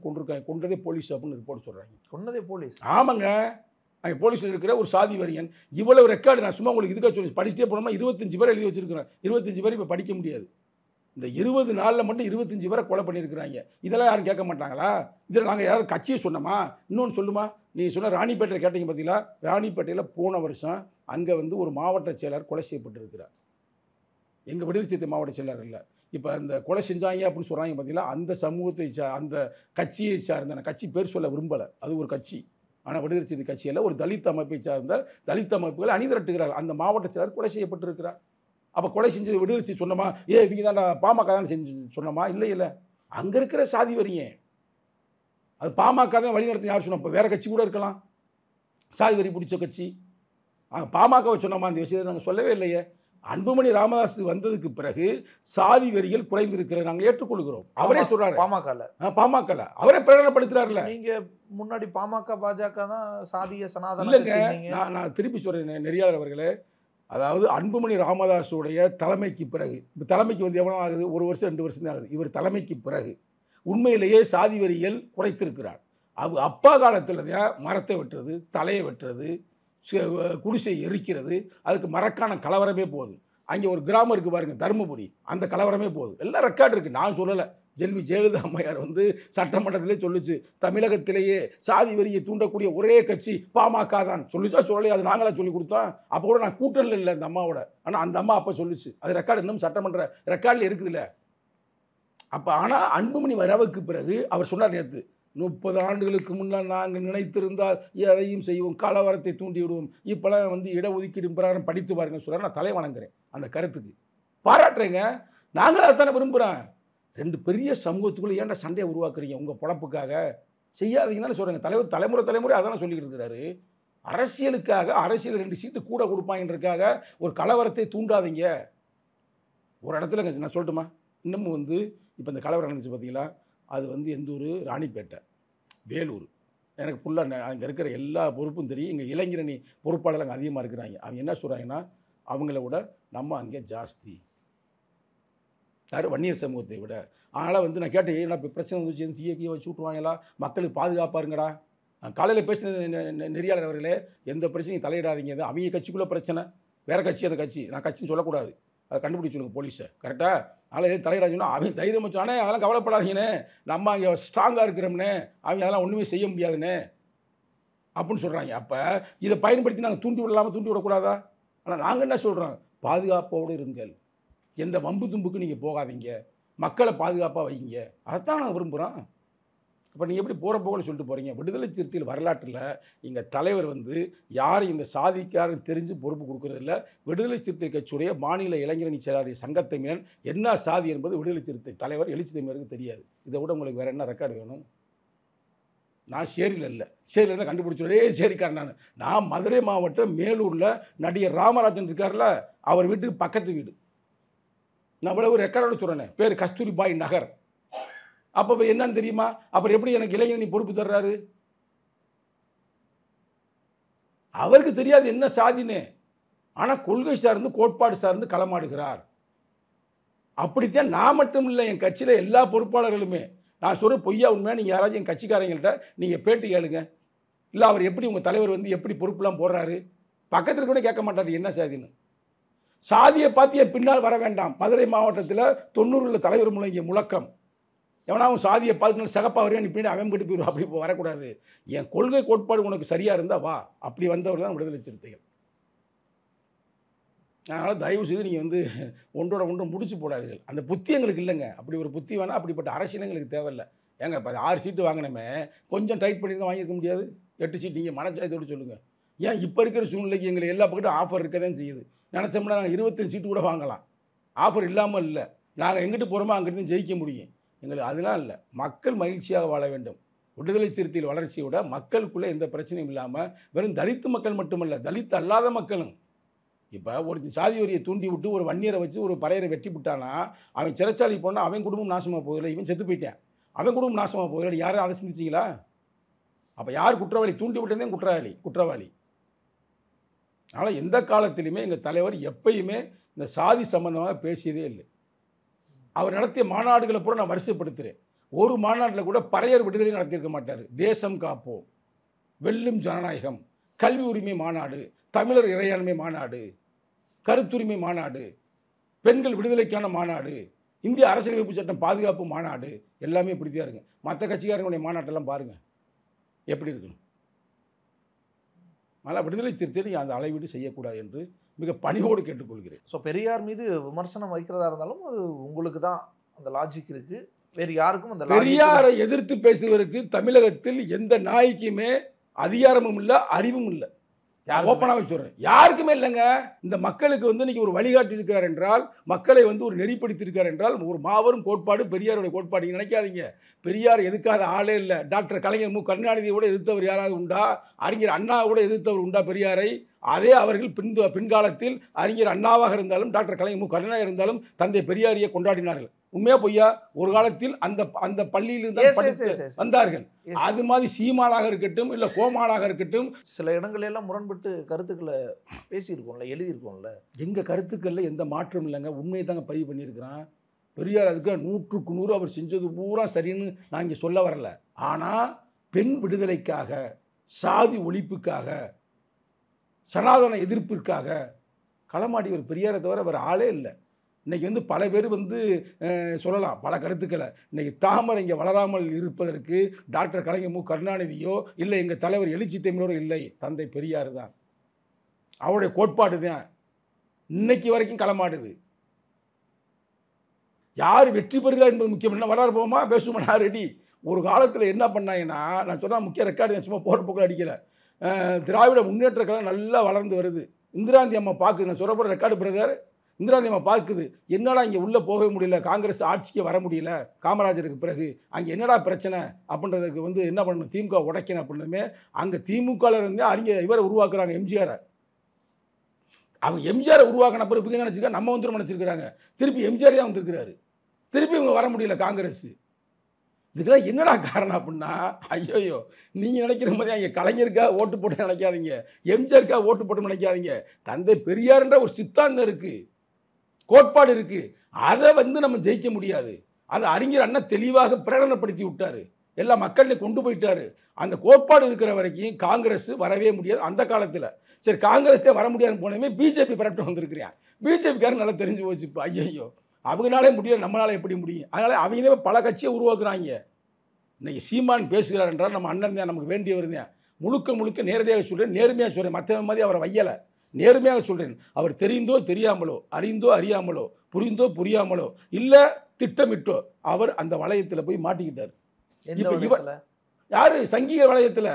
கொன்றதே போலீஸ் அப்படின்னு ரிப்போர்ட் சொல்கிறாங்க. கொன்னதே போலீஸ்? ஆமாங்க. அங்கே போலீஸில் இருக்கிற ஒரு சாதி வரியன். இவ்வளவு ரெக்கார்டு நான் சும்மா உங்களுக்கு இதுக்காக சொல்லி படிச்சுட்டே போனோம்னா 25 பேர் எழுதி வச்சிருக்கிறேன். 25 பேர் இப்போ படிக்க முடியாது. இந்த 20 நாளில் மட்டும் 25 பேரை கொலை பண்ணியிருக்கிறாங்க. இதெல்லாம் யாரும் கேட்க மாட்டாங்களா? இதில் நாங்கள் யாரும் கட்சியை சொன்னோமா? இன்னொன்று சொல்லுமா, நீ சொன்ன ராணிப்பேட்டையில் கேட்டீங்க பார்த்தீங்களா? ராணிப்பேட்டையில் போன வருஷம் அங்கே வந்து ஒரு மாவட்ட செயலர் கொலை செய்யப்பட்டிருக்கிறார். எங்கள் விடுதலை சிறுத்தை மாவட்ட செயலர் இல்லை. இப்போ அந்த கொலை செஞ்சாங்க அப்படின்னு சொல்கிறாங்க பார்த்தீங்களா? அந்த சமூகத்தை அந்த கட்சியை சார்ந்த கட்சி பேர் சொல்ல விரும்பலை. அது ஒரு கட்சி. ஆனால் விடுதலை சிறுத்தை கட்சியில் ஒரு தலித் அமைப்பை சார்ந்த தலித் அமைப்புகளை அணிதிரட்டுகிறார்கள். அந்த மாவட்ட செயலர் கொலை செய்யப்பட்டிருக்கிறார். அப்போ கொலை செஞ்சது விடுதலை சிறுத்தை சொன்னோமா? இவங்க தான் பாமக தான் செஞ்சு சொன்னோமா? இல்லை. அங்கே இருக்கிற சாதி வரிங்க. அது பாமக தான் வழிநடத்தி யார் சொன்னோம்? இப்போ வேறு கட்சி கூட இருக்கலாம். சாதி வரி பிடிச்ச கட்சி. பாமகவை சொன்னோமா? அந்த விஷயத்தை நாங்கள் சொல்லவே இல்லையே. அன்புமணி ராமதாஸ் வந்ததுக்கு பிறகு சாதி வெறிகள் குறைந்திருக்கிறது நாங்கள் ஏற்றுக்கொள்கிறோம். அவரே சொல்றாரு. பாமக அவரே பிரகடனப்படுத்துறாருல. நீங்க முன்னாடி பாமக பாஜக தான் சாதிய சனாதன இல்லைங்க. நான் திருப்பி சொல்றேன் நெறியாளர் அவர்களே. அதாவது அன்புமணி ராமதாஸுடைய தலைமைக்கு பிறகு, இப்போ தலைமைக்கு வந்து எவ்வளோ ஆகுது? 1 வருஷம் 2 வருஷம் தான் ஆகுது. இவர் தலைமைக்கு பிறகு உண்மையிலேயே சாதி வெறிகள் குறைத்திருக்கிறார். அப்பா காலத்தில் தான் மரத்தை வெட்டுறது, தலையை வெட்டுறது, குடிசை எரிக்கிறது, அதுக்கு மரக்கான கலவரமே போகுது. அங்கே ஒரு கிராமம் இருக்குது பாருங்கள், தருமபுரி, அந்த கலவரமே போகுது. எல்லாம் ரெக்கார்டு இருக்குது. நான் சொல்லலை. ஜெல்வி ஜெயலலிதா அம்மையார் வந்து சட்டமன்றத்திலே சொல்லிச்சு, தமிழகத்திலேயே சாதி வெறியை தூண்டக்கூடிய ஒரே கட்சி பாமக தான். சொல்லிச்சா சொல்லலையே? அது நாங்களாக சொல்லி கொடுத்தோம். அப்போ கூட நான் கூட்டணியில் இல்லை அந்த அம்மாவோட. ஆனால் அந்த அம்மா அப்போ சொல்லிச்சு. அது ரெக்கார்டு இன்னும் சட்டமன்ற ரெக்கார்டில் இருக்குதுல்ல. அப்போ ஆனால் அன்புமணி வரவுக்கு பிறகு அவர் சொன்னார் நேற்று, 30 ஆண்டுகளுக்கு முன்னால் நாங்கள் நினைத்திருந்தால் எதையும் செய்வோம், கலவரத்தை தூண்டி விடுவோம், இப்போலாம் வந்து இடஒதுக்கீடு பிரகாரம் படித்து பாருங்கன்னு சொல்கிறார். நான் தலை வணங்குறேன் அந்த கருத்துக்கு, பாராட்டுறேங்க. நாங்களும் அதைத்தானே விரும்புகிறேன். 2 பெரிய சமூகத்துக்குள்ளே ஏன்டா சண்டையை உருவாக்குறீங்க உங்கள் பொழப்புக்காக? செய்யாதீங்கன்னு தானே சொல்கிறேங்க. தலைமுறை அதானே சொல்லிக்கிட்டு இருக்கிறாரு. அரசியலுக்காக, அரசியல் 2 சீட்டு கூட கொடுப்பாங்கன்றதுக்காக ஒரு கலவரத்தை தூண்டாதீங்க. ஒரு இடத்துல நான் சொல்லட்டுமா, இன்னமும் வந்து இப்போ இந்த கலவரம் நடந்துச்சு பார்த்தீங்களா? அது வந்து எந்த ஊர்? ராணிப்பேட்டை, வேலூர். எனக்கு ஃபுல்லாக அங்கே இருக்கிற எல்லா பொறுப்பும் தெரியும். இங்கே இளைஞரணி பொறுப்பாளர்கள் அங்கே அதிகமாக இருக்கிறாங்க. அவங்க என்ன சொல்கிறாங்கன்னா, அவங்கள விட நம்ம அங்கே ஜாஸ்தி, யார் வன்னியர் சமூகத்தை விட. அதனால் வந்து நான் கேட்டேன், ஏன்னா இப்போ பிரச்சனை வந்துச்சு, தீய வச்சு விட்ருவாங்களா, மக்களுக்கு பாதுகாப்பாக இருங்கடா. காலையில் பேசின நெறியாளர் அவர்களே, எந்த பிரச்சனையும் தலையிடாதீங்க. அவங்க கட்சிக்குள்ளே பிரச்சனை, வேறு கட்சி அந்த கட்சி, நான் கட்சின்னு சொல்லக்கூடாது, அதை கண்டுபிடிச்சி சொல்லுங்கள் போலீஸை, கரெக்டாக? அதனால் எதுவும் தலையிடாதுன்னா அவங்க தைரியம் வச்சானே, அதெல்லாம் கவலைப்படாதீங்கண்ணே, நம்ம அங்கே ஸ்ட்ராங்காக இருக்கிறோம்னே, அவங்க அதெல்லாம் ஒன்றுமே செய்ய முடியாதுண்ணே அப்படின்னு சொல்கிறாங்க. அப்போ இதை பயன்படுத்தி நாங்கள் தூண்டி விடலாமல் தூண்டி விடக்கூடாதா? ஆனால் நாங்கள் என்ன சொல்கிறோம்? பாதுகாப்போடு இருங்கள், எந்த வம்பு தும்புக்கு நீங்கள் போகாதீங்க, மக்களை பாதுகாப்பாக வைங்க. அதைத்தான் நாங்கள் விரும்புகிறோம். இப்போ நீங்கள் எப்படி போகிற போகல சொல்லிட்டு போகிறீங்க? விடுதலை சிறுத்தைகள் வரலாற்றில் எங்கள் தலைவர் வந்து யாரும் இந்த சாதிக்காரன் தெரிஞ்சு பொறுப்பு கொடுக்குறதில்ல. விடுதலை சிறுத்தை கட்சியுடைய மாநில இளைஞரணி செயலாளர் சங்கத்தமிழன் என்ன சாதி என்பது விடுதலை சிறுத்தை தலைவர் எழுச்சி தமிழருக்கு தெரியாது. இதை விட உங்களுக்கு வேறு என்ன ரெக்கார்டு வேணும்? நான் சேரியில் இல்லை, சேரியில் இருந்தால் கண்டுபிடிச்சோடே சேரிக்காரன். நான் மதுரை மாவட்டம் மேலூரில் நடிகர் ராமராஜன் இருக்கார்ல, அவர் வீட்டுக்கு பக்கத்து வீடு. நான் இவ்வளவு ரெக்கார்டோடு சொல்கிறேன். பேர் கஸ்தூரிபாய் நகர். அப்போ என்னன்னு தெரியுமா? அப்புறம் எப்படி எனக்கு இளைஞரணி பொறுப்பு தர்றாரு? அவருக்கு தெரியாது என்ன சாதின்னு. ஆனால் கொள்கை சார்ந்து கோட்பாடு சார்ந்து களமாடுகிறார். அப்படித்தான் நான் மட்டும் இல்லை, என் கட்சியில் எல்லா பொறுப்பாளர்களுமே. நான் சொல்கிற பொய்யா உண்மையாக நீங்கள் யாராச்சும் என் கட்சிக்காரங்கள்ட்ட நீங்கள் பேட்டி கேளுங்க. இல்லை அவர் எப்படி உங்கள் தலைவர் வந்து எப்படி பொறுப்புலாம் போடுறாரு, பக்கத்தில் கூட கேட்க மாட்டார் என்ன சாதின்னு. சாதியை பார்த்திய பின்னால் வர வேண்டாம். மதுரை மாவட்டத்தில் 90 தலைவர் முழங்கிய முழக்கம், எவனா அவன் சாதியை பார்த்துக்கணும் சகப்பா வரையும் நீ பின்னாடி அவன் போயிட்டு போயிடுவா. அப்படி வரக்கூடாது. என் கொள்கை கோட்பாடு உனக்கு சரியாக இருந்தால் வா. அப்படி வந்தவர் தான் விடுதலை சிறுத்தைகள். அதனால் தயவு செய்து நீங்கள் வந்து ஒன்றோட ஒன்று முடிச்சு போடாதீர்கள். அந்த புத்தி எங்களுக்கு இல்லைங்க. அப்படி ஒரு புத்தி வேணால் அப்படிப்பட்ட அரசியல் எங்களுக்கு தேவையில்லை. ஏங்க இப்போ 6 சீட்டு வாங்கினமே கொஞ்சம் டைட் பண்ணி தான் வாங்கியிருக்க முடியாது? 8 சீட் நீங்கள் மனச்சாயத்தோடு சொல்லுங்கள். ஏன் இப்போ இருக்கிற சூழ்நிலைக்கு எங்களுக்கு எல்லா பக்கத்தும் ஆஃபர் இருக்க தான் செய்யுது. நினச்சோம்னா நாங்கள் 25 சீட்டு கூட வாங்கலாம். ஆஃபர் இல்லாமல் இல்லை. நாங்கள் எங்கிட்டு போகிறோமோ அங்கிட்டு ஜெயிக்க முடியும். எங்களுக்கு அதெல்லாம் இல்லை. மக்கள் மகிழ்ச்சியாக வாழ வேண்டும். விடுதலை சிறுத்தைகள் வளர்ச்சியை விட மக்களுக்குள்ளே எந்த பிரச்சனையும் இல்லாமல் வெறும் தலித்து மக்கள் மட்டுமல்ல, தலித்து அல்லாத மக்களும். இப்போ ஒரு சாதி வரியை தூண்டி விட்டு ஒரு வன்னியரை வச்சு ஒரு பறையரை வெட்டி விட்டானா அவன் சிறைச்சாலைக்கு போனால் அவன் குடும்பம் நாசமாக போகல, இவன் செத்து போயிட்டான், அவன் குடும்பம் நாசமாக போகல. யாரும் அதை சிந்திச்சிங்களா? அப்போ யார் குற்றவாளி? தூண்டி விட்டதே குற்றவாளி. அதனால் எந்த காலத்திலையுமே எங்கள் தலைவர் எப்பயுமே இந்த சாதி சம்பந்தமாக பேசியதே இல்லை. அவர் நடத்திய மாநாடுகளை கூட நான் வரிசைப்படுத்துகிறேன். ஒரு மாநாட்டில் கூட பறையர் விடுதலை நடத்தியிருக்க மாட்டார். தேசம் காப்போம், வெல்லும் ஜனநாயகம், கல்வி உரிமை மாநாடு, தமிழர் இறையாண்மை மாநாடு, கருத்துரிமை மாநாடு, பெண்கள் விடுதலைக்கான மாநாடு, இந்திய அரசியலமைப்பு சட்டம் பாதுகாப்பு மாநாடு, எல்லாமே இப்படித்தான் இருக்குங்க. மற்ற கட்சிக்காரங்களுடைய மாநாட்டெல்லாம் பாருங்கள் எப்படி இருக்குன்னு. அதனால் விடுதலை சிறுத்தை நீங்கள் அந்த அளவீடு செய்யக்கூடாது என்று மிக பணிவோடு கேட்டுக்கொள்கிறேன். ஸோ பெரியார் மீது விமர்சனம் வைக்கிறதா இருந்தாலும் அது உங்களுக்கு தான் அந்த லாஜிக் இருக்குது, வேறு யாருக்கும் அந்த பெரியாரை எதிர்த்து பேசுவதற்கு தமிழகத்தில் எந்த நாய்க்குமே அதிகாரமும் இல்லை, அறிவும் இல்லை. ஓப்பனாகவே சொல்கிறேன், யாருக்குமே இல்லைங்க. இந்த மக்களுக்கு வந்து இன்றைக்கி ஒரு வழிகாட்டி இருக்கிறார் என்றால், மக்களை வந்து ஒரு நெறிப்படுத்தியிருக்கார் என்றால், ஒரு மாபெரும் கோட்பாடு பெரியாருடைய கோட்பாடு. நீங்கள் நினைக்காதீங்க பெரியார் எதுக்காத ஆளே இல்லை. டாக்டர் கலைஞர் மு கருணாநிதியை கூட எதிர்த்தவர் யாராவது உண்டா? அறிஞர் அண்ணா கூட எதிர்த்தவர் உண்டா பெரியாரை? அதே அவர்கள் பின்காலத்தில் அறிஞர் அண்ணாவாக இருந்தாலும் டாக்டர் கலைஞர் மு கருணாநிதி இருந்தாலும் தந்தை பெரியாரியை கொண்டாடினார்கள். உண்மையா பொய்யா? ஒரு காலத்தில் அந்த பள்ளியில் வந்தார்கள். அது மாதிரி சீமானாக இருக்கட்டும், இல்லை கோமானாக இருக்கட்டும், சில இடங்களெல்லாம் முரண்பட்டு கருத்துக்களை பேசியிருக்கோம்ல, எழுதியிருக்கோம்ல. எங்கள் கருத்துக்களில் எந்த மாற்றம் இல்லைங்க. உண்மையை தாங்க பதிவு பண்ணியிருக்கிறான் பெரியார். அதுக்கு 100க்கு 100 அவர் செஞ்சது பூரா சரின்னு நான் இங்கே சொல்ல வரல. ஆனால் பெண் விடுதலைக்காக, சாதி ஒழிப்புக்காக, சனாதன எதிர்ப்பிற்காக களமாடியவர் பெரியாரை தவிர வேறு ஆளே இல்லை. இன்றைக்கி வந்து பல பேர் வந்து சொல்லலாம் பல கருத்துக்களை. இன்றைக்கி தாமரை இங்கே வளராமல் இருப்பதற்கு டாக்டர் கலைஞர் மு கருணாநிதியோ இல்லை எங்கள் தலைவர் எழுச்சி தமிழரோ இல்லை, தந்தை பெரியார் தான். அவருடைய கோட்பாடு தான் இன்னைக்கு வரைக்கும் களமாடுது. யார் வெற்றி பெறுகிறார் என்பது முக்கியம் இல்லை. வரலாறு போமா பேசுவோமா? நான் ரெடி. ஒரு காலத்தில் என்ன பண்ணாங்கன்னா, நான் சொன்னால் முக்கிய ரெக்கார்டு சும்மா போகிற போக்கில் அடிக்கலை. திராவிட முன்னேற்ற கழகம் நல்லா வளர்ந்து வருது. இந்திராந்தி அம்மா பார்க்குது. நான் சொல்ல போகிற ரெக்கார்டு பிரதர். இந்திராந்தி அம்மா பார்க்குது, என்னடா இங்கே உள்ளே போக முடியல, காங்கிரஸ் ஆட்சிக்கு வர முடியல காமராஜருக்கு பிறகு, அங்கே என்னடா பிரச்சனை அப்படின்றதுக்கு வந்து என்ன பண்ணணும், திமுக உடைக்கணும் அப்படின்னுமே அங்கே திமுகவில் இருந்தே அறிஞர் இவரை உருவாக்குறாங்க, எம்ஜிஆரை. அவங்க எம்ஜிஆரை உருவாக்கின பிறகு இவங்க நினச்சிருக்காங்க நம்ம வந்துடும் நினச்சிருக்கிறாங்க. திருப்பி எம்ஜிஆர் தான் வந்திருக்கிறாரு. திருப்பி இவங்க வர முடியல காங்கிரஸ். இதுக்கெல்லாம் என்னடா காரணம் அப்படின்னா, ஐயோயோ நீங்கள் நினைக்கிற மாதிரி அங்கே கலைஞருக்காக ஓட்டு போட்டு நினைக்காதீங்க, எம்ஜிஆருக்காக ஓட்டு போட்டு நினைக்காதீங்க. தந்தை பெரியார்ன்ற ஒரு சித்தாந்தம் இருக்குது, கோட்பாடு இருக்குது. அதை வந்து நம்ம ஜெயிக்க முடியாது. அதை அறிஞர் அண்ணா தெளிவாக பிரகடனப்படுத்தி விட்டார், எல்லா மக்களையும் கொண்டு போயிட்டார். அந்த கோட்பாடு இருக்கிற வரைக்கும் காங்கிரஸ் வரவே முடியாது அந்த காலத்தில். சரி, காங்கிரஸே வர முடியாதுன்னு போனதுமே பிஜேபி பரப்பிட்டு வந்திருக்கிறேன். பிஜேபிக்காரன் நல்லா தெரிஞ்சு போச்சு. இப்போ ஐயோ அவங்களாலே முடியல, நம்மளால் எப்படி முடியும்? அதனால் அவங்க பல கட்சியை உருவாக்குறாங்க. இன்றைக்கி சீமான் பேசுகிறார் என்றால் நம்ம அண்ணன் தான், நமக்கு வேண்டியவர் தான். முழுக்க நேரடியாக சொல்கிறேன், நேர்மையாக சொல்கிறேன். மற்ற மாதிரி அவரை வையலை, நேர்மையாக சொல்கிறேன். அவர் தெரிந்தோ தெரியாமலோ, அறிந்தோ அறியாமலோ, புரிந்தோ புரியாமலோ, இல்லை திட்டமிட்டோ அவர் அந்த வளையத்தில் போய் மாட்டிக்கிட்டார். இப்போ யார்? சங்கீக வளையத்தில்.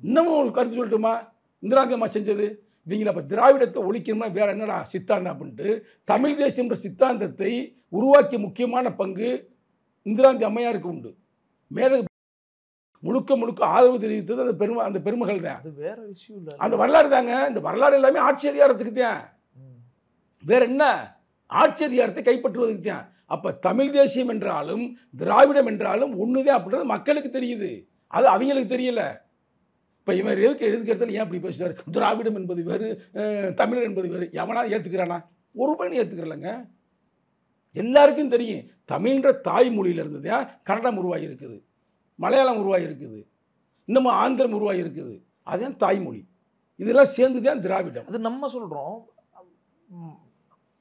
இன்னமும் ஒரு கருத்து சொல்லட்டுமா? இந்திராந்தி அம்மா செஞ்சது இவங்களை அப்போ திராவிடத்தை ஒழிக்கணும்னா வேறு என்னடா சித்தாந்தம் அப்படின்ட்டு தமிழ் தேசியம்ன்ற சித்தாந்தத்தை உருவாக்கிய முக்கியமான பங்கு இந்திராந்தி அம்மையாருக்கு உண்டு. முழுக்க ஆதரவு தெரிவித்தது அந்த பெருமகள் தான். அது வேற விஷயம் இல்லை, அந்த வரலாறு தாங்க. இந்த வரலாறு எல்லாமே ஆட்சி அதிகாரத்துக்கு தான், வேற என்ன, ஆட்சி அதிகாரத்தை கைப்பற்றுவதற்கு தான். அப்போ தமிழ் தேசியம் என்றாலும் திராவிடம் என்றாலும் ஒன்று தான் அப்படின்றது மக்களுக்கு தெரியுது, அது அவங்களுக்கு தெரியல. இப்போ இவர் எதுக்கு எடுத்தாலும் ஏன் அப்படி பேசுவார்? திராவிடம் என்பது வேறு, தமிழர் என்பது வேறு. எவனா ஏற்றுக்கிறானா? ஒரு பையனை ஏற்றுக்கிறலங்க. எல்லாருக்கும் தெரியும் தமிழ்ன்ற தாய்மொழியிலிருந்து தான் கன்னடம் உருவாகி இருக்குது, மலையாளம் உருவாகி இருக்குது, இன்னமும் ஆந்திரம் உருவாகி இருக்குது. அதுதான் தாய்மொழி. இதெல்லாம் சேர்ந்து தான் திராவிடம். அது நம்ம சொல்கிறோம்.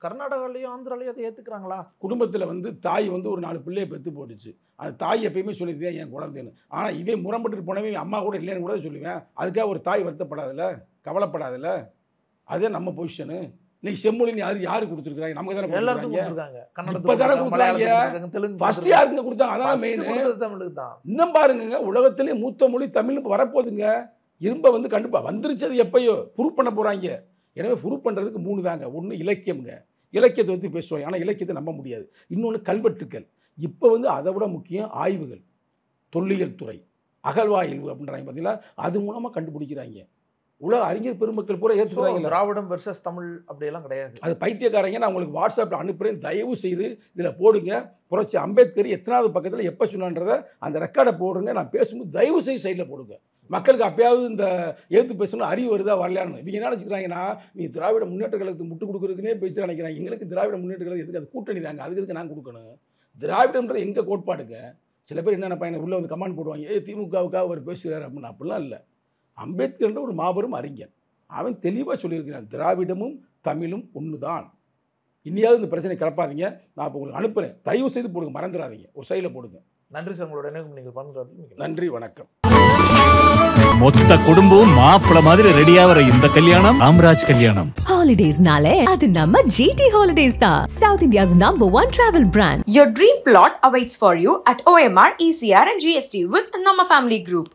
கர்நாடகாலையும் ஆந்திராலையும் அதை ஏற்றுக்கிறாங்களா? குடும்பத்தில் வந்து தாய் வந்து ஒரு 4 பிள்ளையை பெற்று போட்டுச்சு. அந்த தாய் எப்பயுமே சொல்லியிருந்தேன் என் குழந்தைன்னு. ஆனால் இவன் முரம்பட்டு போனவே அம்மா கூட இல்லைன்னு கூட சொல்லுவேன். அதுக்காக ஒரு தாய் வருத்தப்படாதில்ல, கவலைப்படாதில்ல. அதே நம்ம பொசிஷனு. இன்னைக்கு செம்மொழி யாரு கொடுத்துருக்காங்க? நமக்கு தானே எல்லாத்துக்கும் கொடுத்துருக்காங்க. கொடுத்துருக்காங்க. இப்பதானே கன்னடத்துக்கு கொடுத்தாங்க. மலையாளத்துக்கு தெலுங்கு ஃபர்ஸ்ட் யாருங்க கொடுத்தாங்க? அதான் மெயின். தமிழுக்கு தான். இன்னும் பாருங்க, உலகத்திலே மூத்த மொழி தமிழ் வரப்போகுதுங்க. இரும்ப வந்து கண்டிப்பா வந்துருச்சு. அது எப்பயோ ப்ரூவ் பண்ண போறாங்க. எனவே ப்ரூவ் பண்றதுக்கு 3 தாங்க. ஒன்று இலக்கியம்ங்க, இலக்கியத்தை பற்றி பேசுவாங்க. ஆனால் இலக்கியத்தை நம்ப முடியாது. இன்னொன்று கல்வெட்டுக்கள். இப்போ வந்து அதை விட முக்கியம் ஆய்வுகள், தொல்லியல் துறை, அகழ்வாய்வு அப்படின்றாங்க பார்த்தீங்களா, அது மூலமாக கண்டுபிடிக்கிறாங்க. உலக அறிஞர் பெருமக்கள் பூரா ஏற்றுக்கிறாங்க. திராவிடம் வெர்சஸ் தமிழ் அப்படியெல்லாம் கிடையாது. அது பைத்தியக்காரங்க. நான் உங்களுக்கு வாட்ஸ்அப்பில் அனுப்புகிறேன், தயவு செய்து இதில் போடுங்க. புரட்சி அம்பேத்கர் எத்தனாவது பக்கத்தில் எப்போ சொன்னான்றதை அந்த ரெக்கார்டை போடுங்க. நான் பேசும்போது தயவு செய்து சைடில் போடுங்க. மக்களுக்கு அப்பயாவது இந்த ஏற்று பேசணும் அறிவு வருதா வரலையான்னு. இவங்க என்ன நினச்சிக்கிறாங்கன்னா, நீ திராவிட முன்னேற்ற கழகத்துக்கு முட்டு கொடுக்குறதுக்குனே பேசி நினைக்கிறாங்க. எங்களுக்கு திராவிட முன்னேற்ற கழகம் எதுக்கு? அது கூட்டணி தாங்க, அதுக்கு நான் கொடுக்கணும். திராவிடம்ன்றது எங்கள் கோட்பாடுங்க. சில பேர் என்ன பையனை உள்ளே வந்து கமெண்ட் போடுவாங்க, திமுகவுக்காக அவர் பேசுகிறார் அப்படின்னு. அப்படிலாம் இல்லை. அம்பேத்கர்ன்ற ஒரு மாபெரும் அறிஞர். அவன் தெளிவாக சொல்லியிருக்கிறான், திராவிடமும் தமிழும் ஒன்று தான். இன்னையாவது இந்த பிரச்சனை கிளப்பாதீங்க. நான் இப்போ உங்களுக்கு அனுப்புகிறேன், தயவு செய்து போடுங்க, மறந்துடாதீங்க. ஒரு சைடில் போடுங்க. நன்றி சார், உங்களோட நினைவு நீங்கள் பண்ணுறது. நன்றி, வணக்கம். மொத்த குடும்பம் மாப்பிள்ள மாதிரி ரெடியாகிற இந்த கல்யாணம் ராம்ராஜ் கல்யாணம். Holidays-nale அது நம்ம GT Holidays தான். South India's #1 travel brand. Your dream plot awaits for you at OMR, ECR and GST with Nama Family Group.